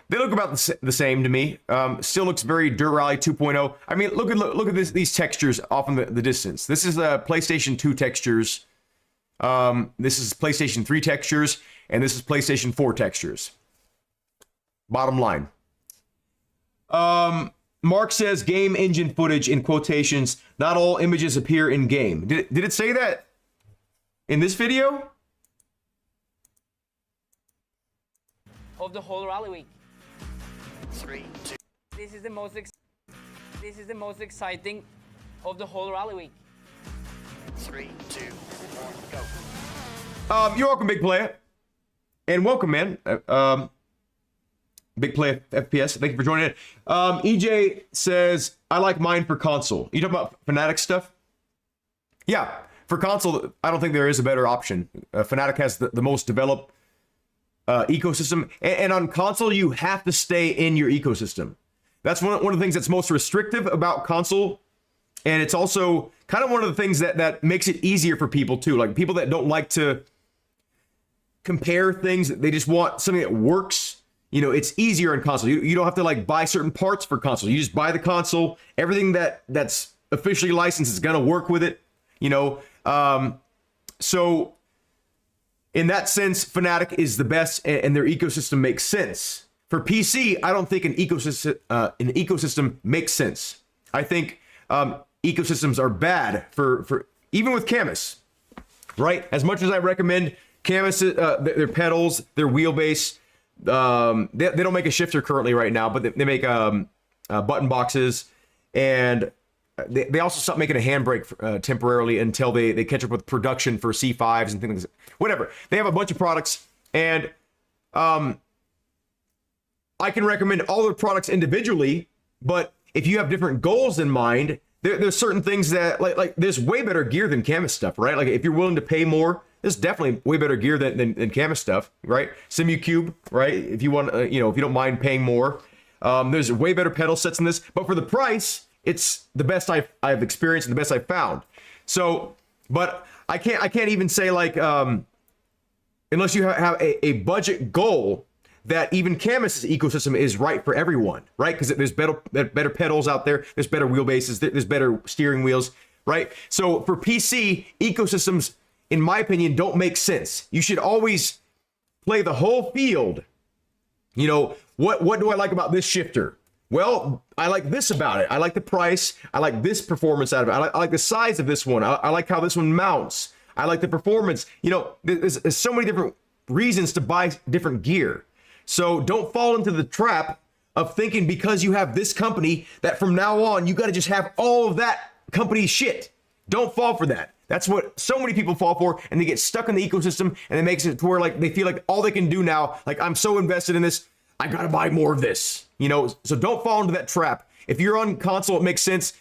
They look about the same to me. Still looks very Dirt Rally 2.0. I mean, look at these textures off in the distance. This is PlayStation 2 textures. This is PlayStation 3 textures, and this is PlayStation 4 textures. Bottom line. Mark says game engine footage in quotations. Not all images appear in game. Did it say that in this video? Of the whole rally week. 3, 2, This is the most exciting of the whole rally week. 3, 2, 1, go. You're welcome, Big Player. And welcome, man. Big Player FPS, thank you for joining in. EJ says, I like mine for console. You talking about Fanatec stuff? Yeah, for console, I don't think there is a better option. Fanatec has the most developed ecosystem. And on console, you have to stay in your ecosystem. That's one of the things that's most restrictive about console. And it's also kind of one of the things that makes it easier for people too. Like people that don't like to compare things, they just want something that works. You know, it's easier in console. You don't have to like buy certain parts for console. You just buy the console. Everything that's officially licensed is gonna work with it. You know, so in that sense, Fanatec is the best, and their ecosystem makes sense. For PC, I don't think an ecosystem makes sense. I think ecosystems are bad for even with Camus, right? As much as I recommend Camus, their pedals, their wheelbase, they don't make a shifter currently right now, but they make button boxes, and they also stopped making a handbrake temporarily until they catch up with production for C5s and things like that. Whatever. They have a bunch of products, and I can recommend all their products individually, but if you have different goals in mind, there's certain things that like there's way better gear than Camus stuff, right? Like if you're willing to pay more, there's definitely way better gear than Camus stuff, right? SimuCube, right? If you want, if you don't mind paying more, there's way better pedal sets than this. But for the price, it's the best I've experienced and the best I've found. So, but I can't even say like unless you have a budget goal, that even Camus's ecosystem is right for everyone, right? Because there's better pedals out there, there's better wheelbases, there's better steering wheels, right? So for PC, ecosystems, in my opinion, don't make sense. You should always play the whole field. You know, what do I like about this shifter? Well, I like this about it. I like the price. I like this performance out of it. I like the size of this one. I like how this one mounts. I like the performance. You know, there's so many different reasons to buy different gear. So don't fall into the trap of thinking because you have this company that from now on, you got to just have all of that company's shit. Don't fall for that. That's what so many people fall for, and they get stuck in the ecosystem, and it makes it to where like they feel like all they can do now, like I'm so invested in this, I got to buy more of this, you know? So don't fall into that trap. If you're on console, it makes sense.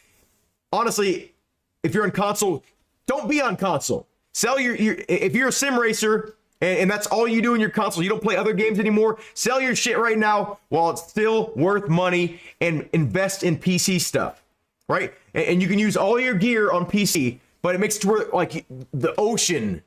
Honestly, if you're on console, don't be on console. Sell your if you're a sim racer, and that's all you do in your console, you don't play other games anymore, sell your shit right now while it's still worth money and invest in PC stuff, right? And you can use all your gear on PC, but it makes it to where like the ocean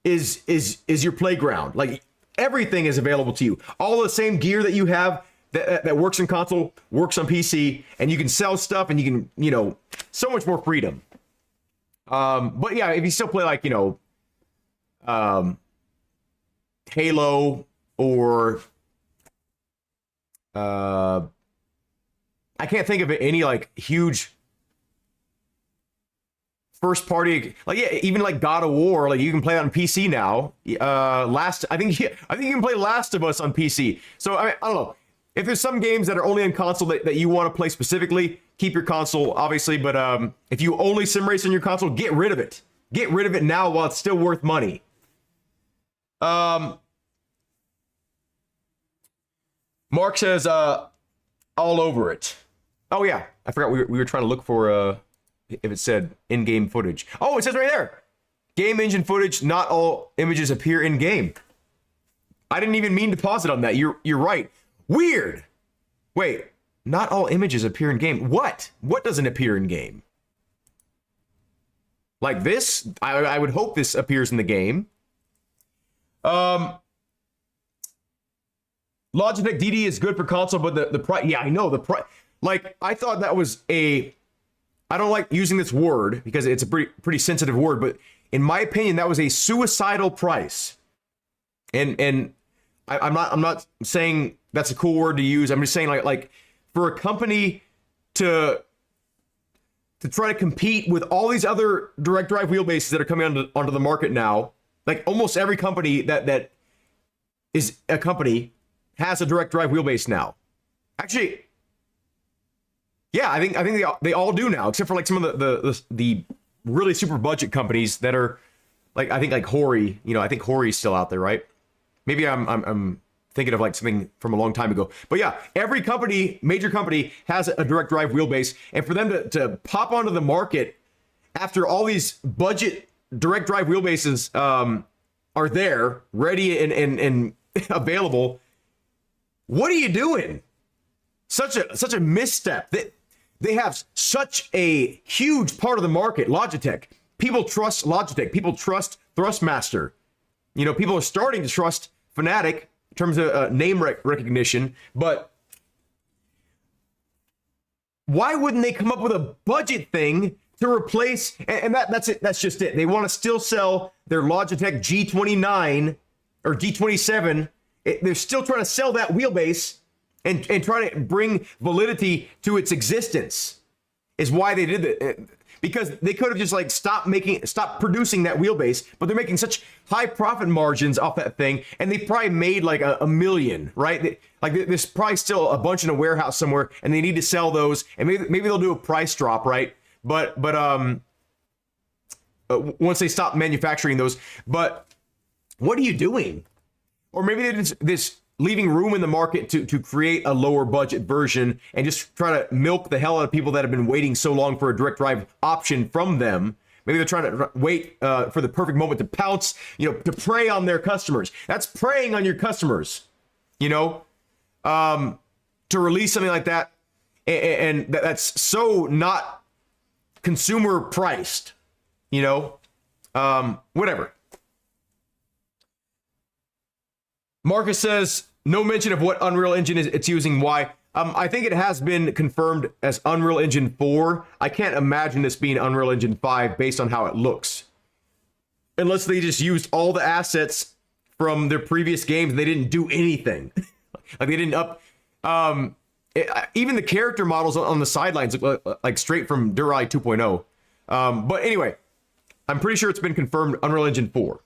is your playground. Like everything is available to you. All the same gear that you have that works in console works on PC, and you can sell stuff and you can, you know, so much more freedom. But yeah, if you still play like, you know, Halo or I can't think of any like huge first party, like yeah, even like God of War, like you can play that on PC now. I think you can play Last of Us on PC. So I don't know if there's some games that are only on console that you want to play specifically, keep your console obviously, but if you only sim race on your console, get rid of it now while it's still worth money. Mark says all over it. Oh yeah, I forgot we were trying to look for if it said in-game footage. Oh, it says right there. Game engine footage, not all images appear in-game. I didn't even mean to pause it on that. You're right. Weird. Wait, not all images appear in-game. What? What doesn't appear in-game? Like this? I would hope this appears in the game. Logitech DD is good for console, but the price, yeah, I know the price. Like, I thought that was I don't like using this word because it's a pretty sensitive word, but in my opinion, that was a suicidal price. And I'm not saying that's a cool word to use. I'm just saying like for a company to try to compete with all these other direct drive wheelbases that are coming onto the market now, like almost every company that is a company has a direct drive wheelbase now. Actually, yeah, I think they all do now, except for like some of the really super budget companies that are like, I think like Hori, you know, I think Hori's still out there, right? Maybe I'm thinking of like something from a long time ago. But yeah, every company, major company has a direct drive wheelbase, and for them to pop onto the market after all these budget direct drive wheelbases are there, ready and available, what are you doing? Such a misstep. They have such a huge part of the market, Logitech. People trust Logitech. People trust Thrustmaster. You know, people are starting to trust Fnatic in terms of name recognition. But why wouldn't they come up with a budget thing to replace? And that's it. That's just it. They want to still sell their Logitech G29 or G27. They're still trying to sell that wheelbase and try to bring validity to its existence is why they did it. Because they could have just like stopped producing that wheelbase, but they're making such high profit margins off that thing, and they probably made like a million, right? There's probably still a bunch in a warehouse somewhere, and they need to sell those, and maybe they'll do a price drop, right? once they stop manufacturing those. But what are you doing? Or maybe they're just this leaving room in the market to create a lower budget version and just try to milk the hell out of people that have been waiting so long for a direct drive option from them. Maybe they're trying to wait for the perfect moment to pounce, to prey on their customers. That's preying on your customers, to release something like that. And that's so not consumer priced, whatever. Marcus says, no mention of what Unreal Engine it's using. Why? I think it has been confirmed as Unreal Engine 4. I can't imagine this being Unreal Engine 5 based on how it looks. Unless they just used all the assets from their previous games and they didn't do anything. Like they didn't even the character models on the sidelines look like straight from WRC 2.0. But anyway, I'm pretty sure it's been confirmed Unreal Engine 4.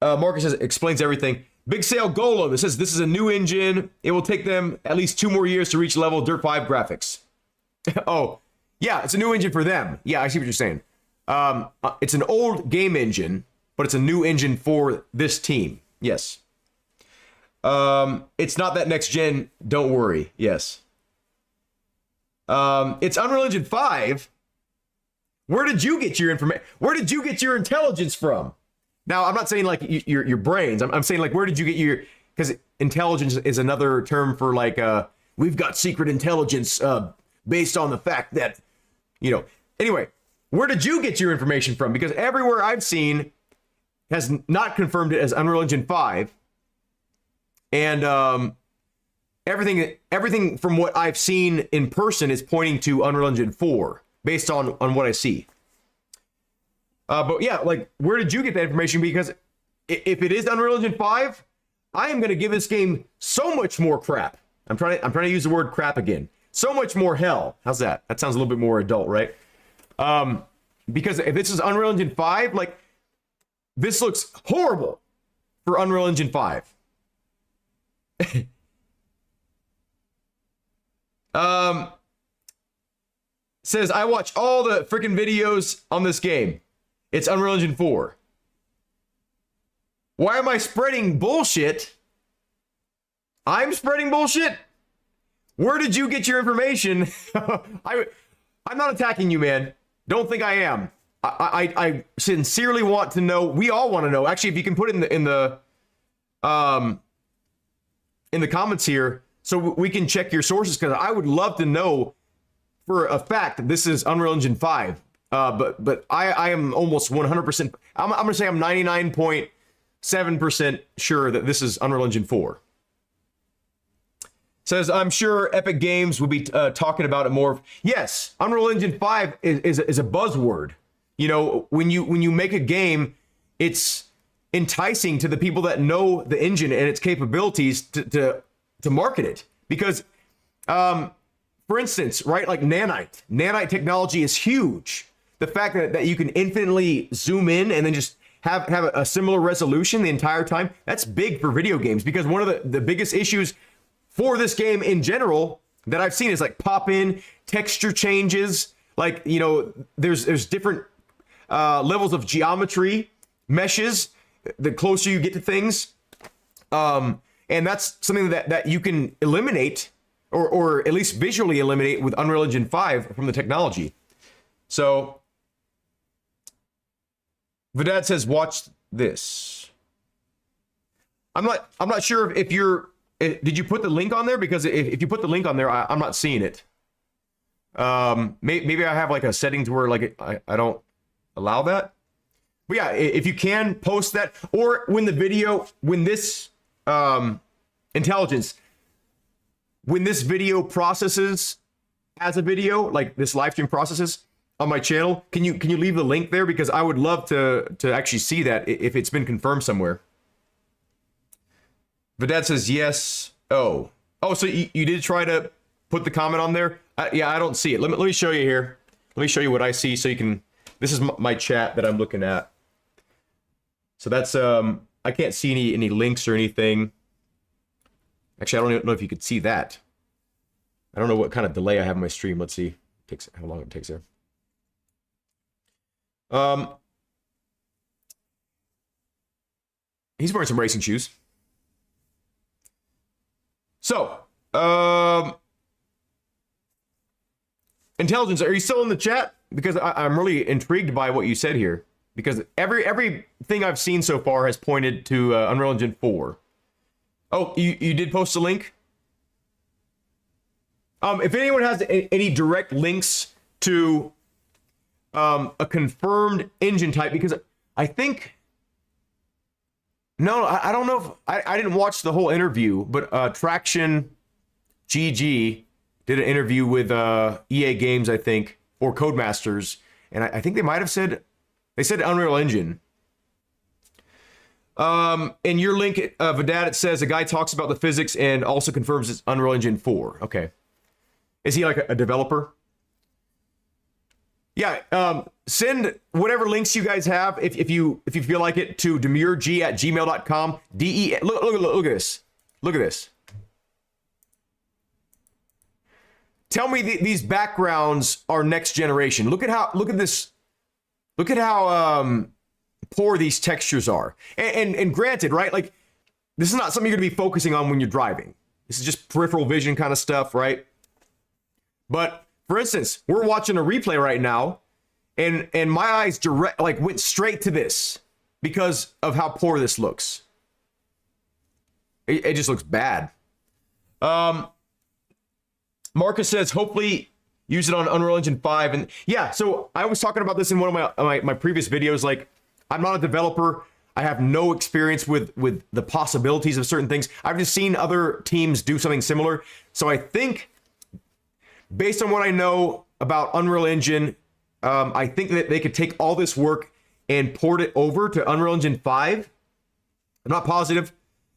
Marcus explains everything. Big Sale Golem, it says this is a new engine. It will take them at least 2 more years to reach level Dirt 5 graphics. Oh, yeah, it's a new engine for them. Yeah, I see what you're saying. It's an old game engine, but it's a new engine for this team. Yes. It's not that next gen, don't worry. Yes. It's Unreal Engine 5. Where did you get your information? Where did you get your intelligence from? Now, I'm not saying like your brains. I'm saying like, where did you get your, because intelligence is another term for like, we've got secret intelligence based on the fact that, anyway, where did you get your information from? Because everywhere I've seen has not confirmed it as Unreal Engine 5. And everything from what I've seen in person is pointing to Unreal Engine 4 based on what I see. But yeah, like, where did you get that information? Because if it is Unreal Engine 5, I am going to give this game so much more crap. I'm trying to use the word crap again. So much more hell. How's that? That sounds a little bit more adult, right? Because if this is Unreal Engine 5, like, this looks horrible for Unreal Engine 5. Says, I watch all the freaking videos on this game. It's Unreal Engine 4. Why am I spreading bullshit? I'm spreading bullshit? Where did you get your information? I'm not attacking you, man. Don't think I am. I sincerely want to know. We all want to know. Actually, if you can put it in the comments here, so we can check your sources, because I would love to know for a fact that this is Unreal Engine 5. But I am almost 100%. I'm going to say I'm 99.7% sure that this is Unreal Engine 4. Says, I'm sure Epic Games will be talking about it more. Yes, Unreal Engine 5 is a buzzword. When you make a game, it's enticing to the people that know the engine and its capabilities to market it. Because, for instance, right, like nanite technology is huge. The fact that you can infinitely zoom in and then just have a similar resolution the entire time, that's big for video games. Because one of the biggest issues for this game in general that I've seen is like pop-in, texture changes. Like, there's different levels of geometry, meshes, the closer you get to things. And that's something that you can eliminate or at least visually eliminate with Unreal Engine 5 from the technology. So Vidad says, watch this. I'm not sure if you're, did you put the link on there? Because if you put the link on there, I'm not seeing it. Maybe I have like a setting to where like I don't allow that. But yeah, if you can post that, or when this intelligence, when this video processes as a video, like this live stream processes on my channel, can you leave the link there? Because I would love to actually see that if it's been confirmed somewhere. Vidad says yes. Oh, so you did try to put the comment on there? Yeah, I don't see it. Let me show you here. Let me show you what I see so you can. This is my chat that I'm looking at. So that's I can't see any links or anything. Actually, I don't even know if you could see that. I don't know what kind of delay I have in my stream. Let's see. Takes how long it takes there. He's wearing some racing shoes. So, Intelligence, are you still in the chat? Because I'm really intrigued by what you said here. Because everything I've seen so far has pointed to Unreal Engine 4. Oh, you did post a link? If anyone has any direct links to a confirmed engine type, because I think... No, I don't know if... I didn't watch the whole interview, but Traction GG did an interview with EA Games, I think, or Codemasters, and I think they might have said... They said Unreal Engine. In your link, Vidad, it says a guy talks about the physics and also confirms it's Unreal Engine 4. Okay. Is he like a developer? Yeah, send whatever links you guys have, if you feel like it, to demurg@gmail.com. Look at this. Look at this. Tell me these backgrounds are next generation. Look at this. Look at how poor these textures are. And granted, right? Like, this is not something you're going to be focusing on when you're driving. This is just peripheral vision kind of stuff, right? But for instance, we're watching a replay right now, and my eyes went straight to this because of how poor this looks. It just looks bad. Marcus says, hopefully use it on Unreal Engine 5. And yeah, so I was talking about this in one of my previous videos. Like, I'm not a developer. I have no experience with the possibilities of certain things. I've just seen other teams do something similar. So I think, based on what I know about Unreal Engine, I think that they could take all this work and port it over to Unreal Engine 5. I'm not positive,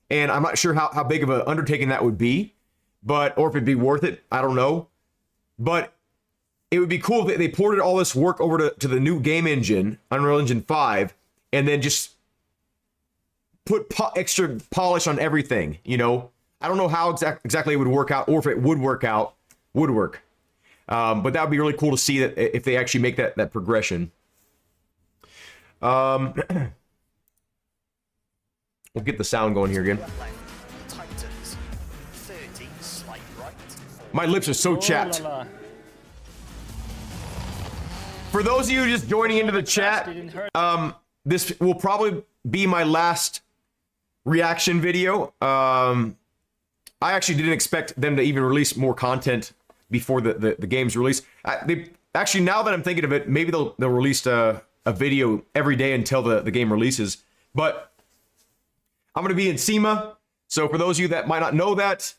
and I'm not sure how big of an undertaking that would be, or if it'd be worth it. I don't know. But it would be cool if they ported all this work over to the new game engine, Unreal Engine 5, and then just put extra polish on everything, you know? I don't know how exactly it would work out, or if it would work. But that would be really cool to see that if they actually make that progression. We'll get the sound going here again. Titans, 30, slight right. My lips are so chapped. La, la. For those of you just joining into the chat, this will probably be my last reaction video. I actually didn't expect them to even release more content before the game's release. They actually, now that I'm thinking of it, maybe they'll release a video every day until the game releases. But I'm going to be in SEMA. So for those of you that might not know that,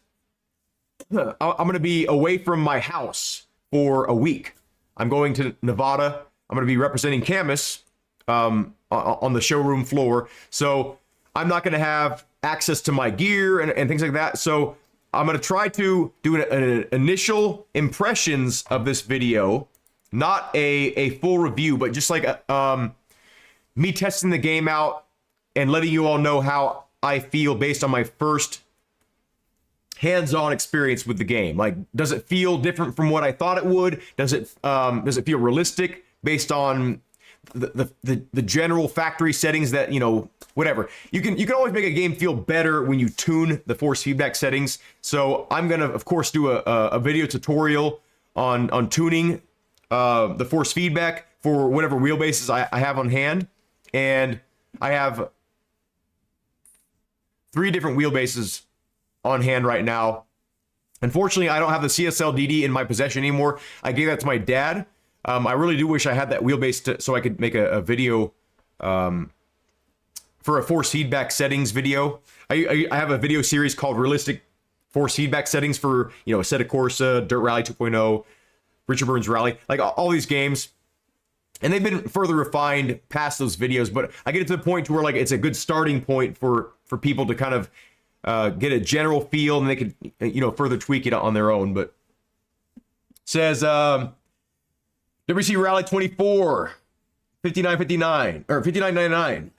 I'm going to be away from my house for a week. I'm going to Nevada. I'm going to be representing Camus on the showroom floor. So I'm not going to have access to my gear and things like that. So I'm going to try to do an initial impressions of this video, not a full review, but just like me testing the game out and letting you all know how I feel based on my first hands-on experience with the game. Like, does it feel different from what I thought it would? Does it feel realistic based on the general factory settings that, you know, whatever. You can always make a game feel better when you tune the force feedback settings. So I'm gonna, of course, do a video tutorial on tuning the force feedback for whatever wheelbases I have on hand. And I have 3 different wheelbases on hand right now. Unfortunately, I don't have the CSL DD in my possession anymore. I gave that to my dad. I really do wish I had that wheelbase so I could make a video for a force feedback settings video. I have a video series called Realistic Force Feedback Settings for, you know, Assetto Corsa, Dirt Rally 2.0, Richard Burns Rally, like all these games. And they've been further refined past those videos, but I get it to the point to where, like, it's a good starting point for people to kind of get a general feel, and they could, you know, further tweak it on their own. But says WRC Rally 24, 59.59 or 59.99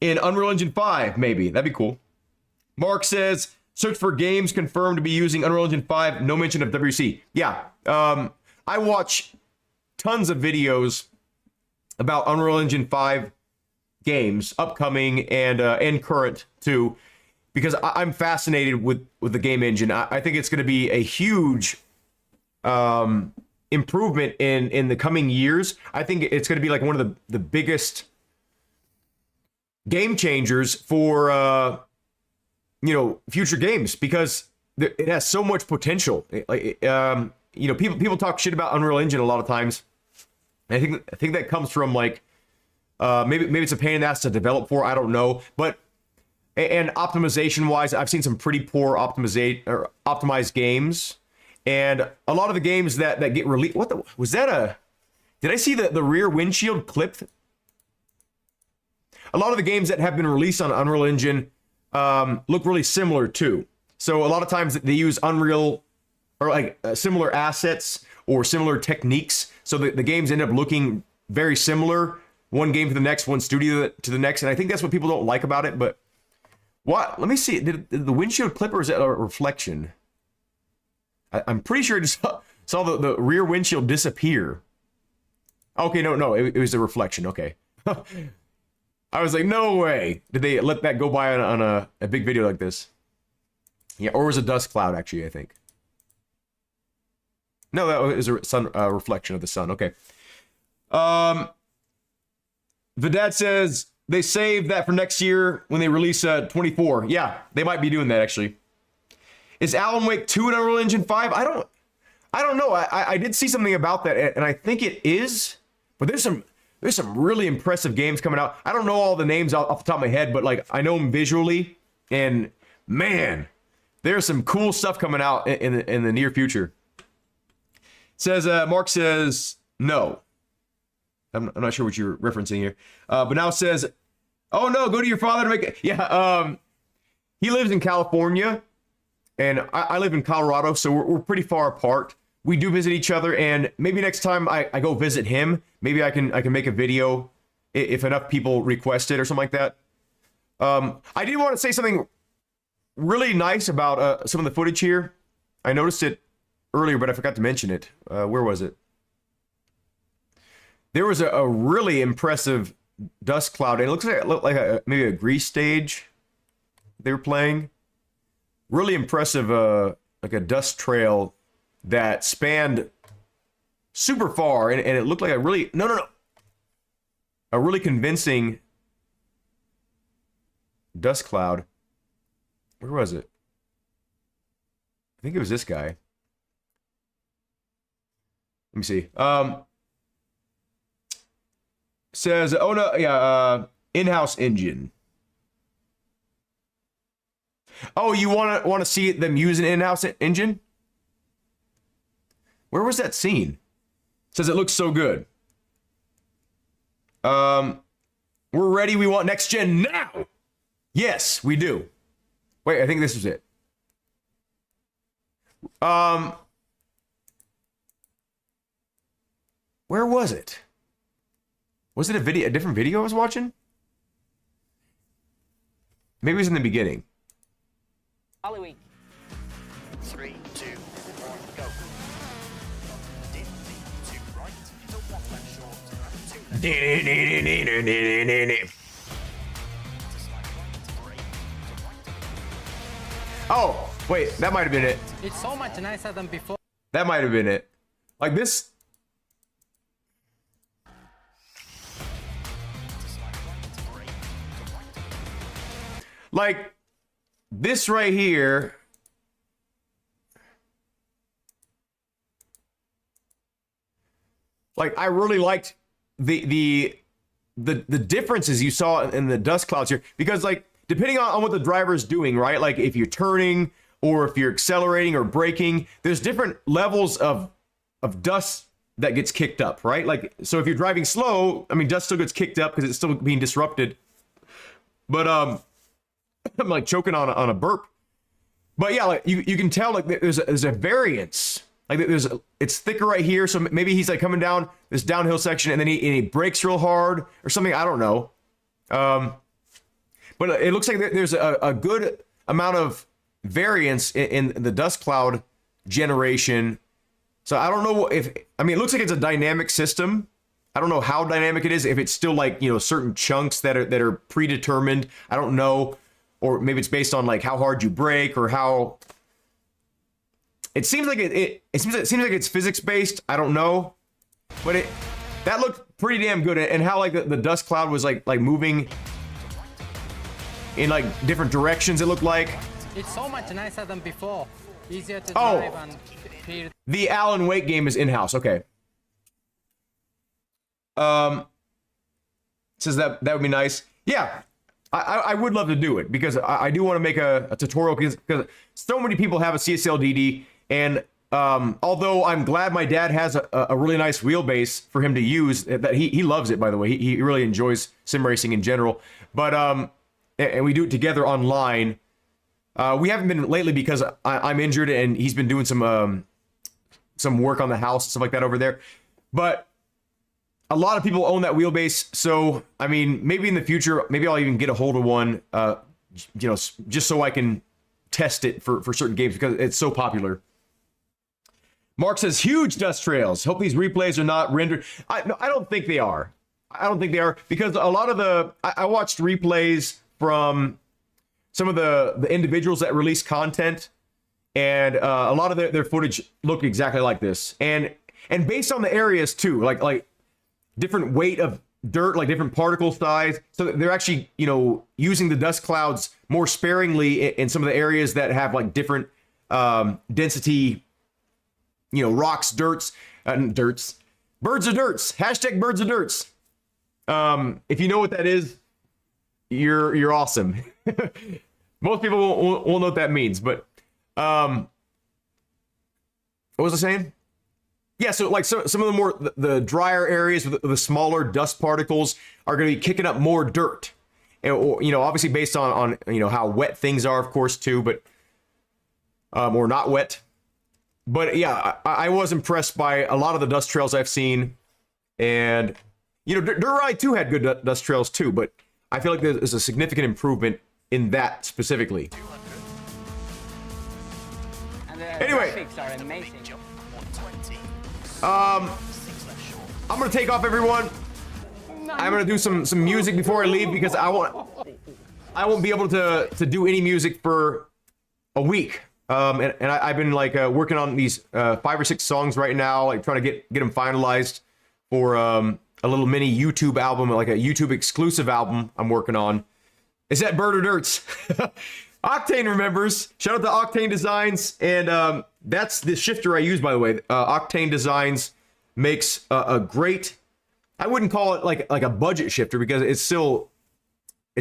in Unreal Engine 5, maybe that'd be cool. Mark says, Search for games confirmed to be using Unreal Engine 5. No mention of WRC. Yeah. I watch tons of videos about Unreal Engine 5 games, upcoming and current too, because I'm fascinated with the game engine. I think it's going to be a huge improvement in the coming years. I think it's going to be like one of the biggest game changers for future games, because it has so much potential. People talk shit about Unreal Engine a lot of times. I think that comes from like maybe it's a pain in the ass to develop for. I don't know, but and optimization wise, I've seen some pretty poor optimized games, and a lot of the games that get released. Was that did I see the rear windshield clipped? A lot of the games that have been released on Unreal Engine look really similar too. So a lot of times they use Unreal or like similar assets or similar techniques. So the games end up looking very similar, one game to the next, one studio to the next. And I think that's what people don't like about it. But what? Let me see. Did the windshield clip, or is that a reflection? I'm pretty sure I just saw the rear windshield disappear. Okay, no, it was a reflection. Okay. I was like, no way. Did they let that go by on a big video like this? Yeah, or it was a dust cloud, actually, I think. No, that was a sun reflection of the sun. Okay. The dad says they saved that for next year when they release 24. Yeah, they might be doing that, actually. Is Alan Wake 2 in Unreal Engine 5? I don't know. I did see something about that, and I think it is. But there's some really impressive games coming out. I don't know all the names off the top of my head, but like I know them visually, and man, there's some cool stuff coming out in the near future. Says Mark says no. I'm not sure what you're referencing here, but now it says, oh no, go to your father to make it. Yeah, he lives in California, and I live in Colorado, so we're pretty far apart. We do visit each other, and maybe next time I go visit him, maybe I can make a video if enough people request it or something like that. I did want to say something really nice about some of the footage here. I noticed it earlier, but I forgot to mention it. Where was it? There was a really impressive dust cloud, and it looked like maybe a grease stage they were playing. Really impressive, like a dust trail that spanned super far, and it looked like a really a really convincing dust cloud. Where was it? I think it was this guy. Let me see. Says, oh no, yeah, in-house engine. Oh, you want to see them use an in-house engine? Where was that scene? Says it looks so good. We're ready. We want next gen now. Yes, we do. Wait, I think this was it. Where was it? Was it a different video I was watching? Maybe it was in the beginning. Halloween. 3, 2, 1, go. Dip, deep, 2 right, to 1 left short, and 2 left. To slide right, to brake, to right. Oh, wait, that might have been it. It's so much nicer than before. That might have been it. Like this. Like this right here. Like I really liked the differences you saw in the dust clouds here, because like depending on what the driver is doing, right? Like if you're turning or if you're accelerating or braking, there's different levels of dust that gets kicked up, right? Like, so if you're driving slow, I mean, dust still gets kicked up because it's still being disrupted. But I'm like choking on a burp. But yeah, like you can tell like there's a variance. Like it's thicker right here, so maybe he's like coming down this downhill section and then he brakes real hard or something. I don't know. But it looks like there's a good amount of variants in the dust cloud generation. So I don't know if, I mean, it looks like it's a dynamic system. I don't know how dynamic it is. If it's still like, you know, certain chunks that are predetermined. I don't know. Or maybe it's based on like how hard you brake or how. It seems like it seems like it's physics based. I don't know, but that looked pretty damn good. And how like the dust cloud was like moving in like different directions. It looked like. It's so much nicer than before. Easier to drive and feel. The Alan Wake game is in-house. Okay. Says that would be nice. Yeah, I would love to do it because I do want to make a tutorial because so many people have a CSL DD, and although I'm glad my dad has a really nice wheelbase for him to use, that he loves it, by the way. He really enjoys sim racing in general. But and we do it together online. We haven't been lately because I'm injured and he's been doing some work on the house and stuff like that over there. But a lot of people own that wheelbase, so I mean, maybe in the future, maybe I'll even get a hold of one, you know, just so I can test it for certain games because it's so popular. Mark says, huge dust trails. Hope these replays are not rendered. I don't think they are. I don't think they are because a lot of I watched replays from some of the individuals that release content, and a lot of their footage looked exactly like this, and based on the areas too, like different weight of dirt, like different particle size. So they're actually, you know, using the dust clouds more sparingly in some of the areas that have like different density, you know, rocks, birds of dirts. Hashtag birds of dirts. If you know what that is, you're awesome. Most people won't know what that means, but what was I saying? Yeah, so like some of the more the drier areas with the smaller dust particles are going to be kicking up more dirt, and, or, you know, obviously based on you know how wet things are, of course, too, but or not wet. But yeah, I was impressed by a lot of the dust trails I've seen, and you know, Dirt Ride 2 had good dust trails too, but I feel like there's a significant improvement in that specifically. And the Anyway. graphics are amazing. I'm gonna take off, everyone. I'm gonna do some music before I leave because I won't be able to do any music for a week. And I've been like working on these 5 or 6 songs right now, like trying to get them finalized for a little mini YouTube album, like a YouTube exclusive album I'm working on. Is that Bird or Dirts? Octane remembers. Shout out to Octane Designs, and that's the shifter I use, by the way. Octane Designs makes a great. I wouldn't call it like a budget shifter because it's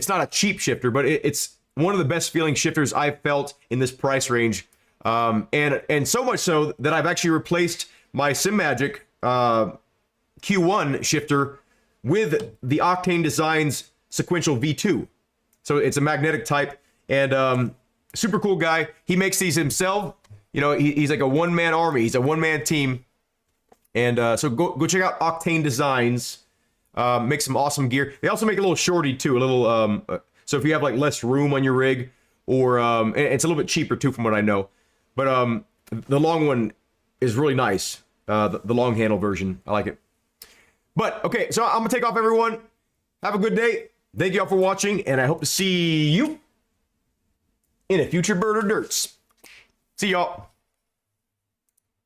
not a cheap shifter, but it's one of the best feeling shifters I've felt in this price range, and so much so that I've actually replaced my SimMagic Q1 shifter with the Octane Designs Sequential V2. So it's a magnetic type. And super cool guy. He makes these himself. You know, he's like a one-man army. He's a one-man team. And so go check out Octane Designs. Make some awesome gear. They also make a little shorty too. A little so if you have like less room on your rig, or and it's a little bit cheaper too, from what I know. But the long one is really nice. The long handle version, I like it. But okay, so I'm gonna take off, everyone. Have a good day. Thank you all for watching, and I hope to see you in a future Bird or Dirts. See y'all.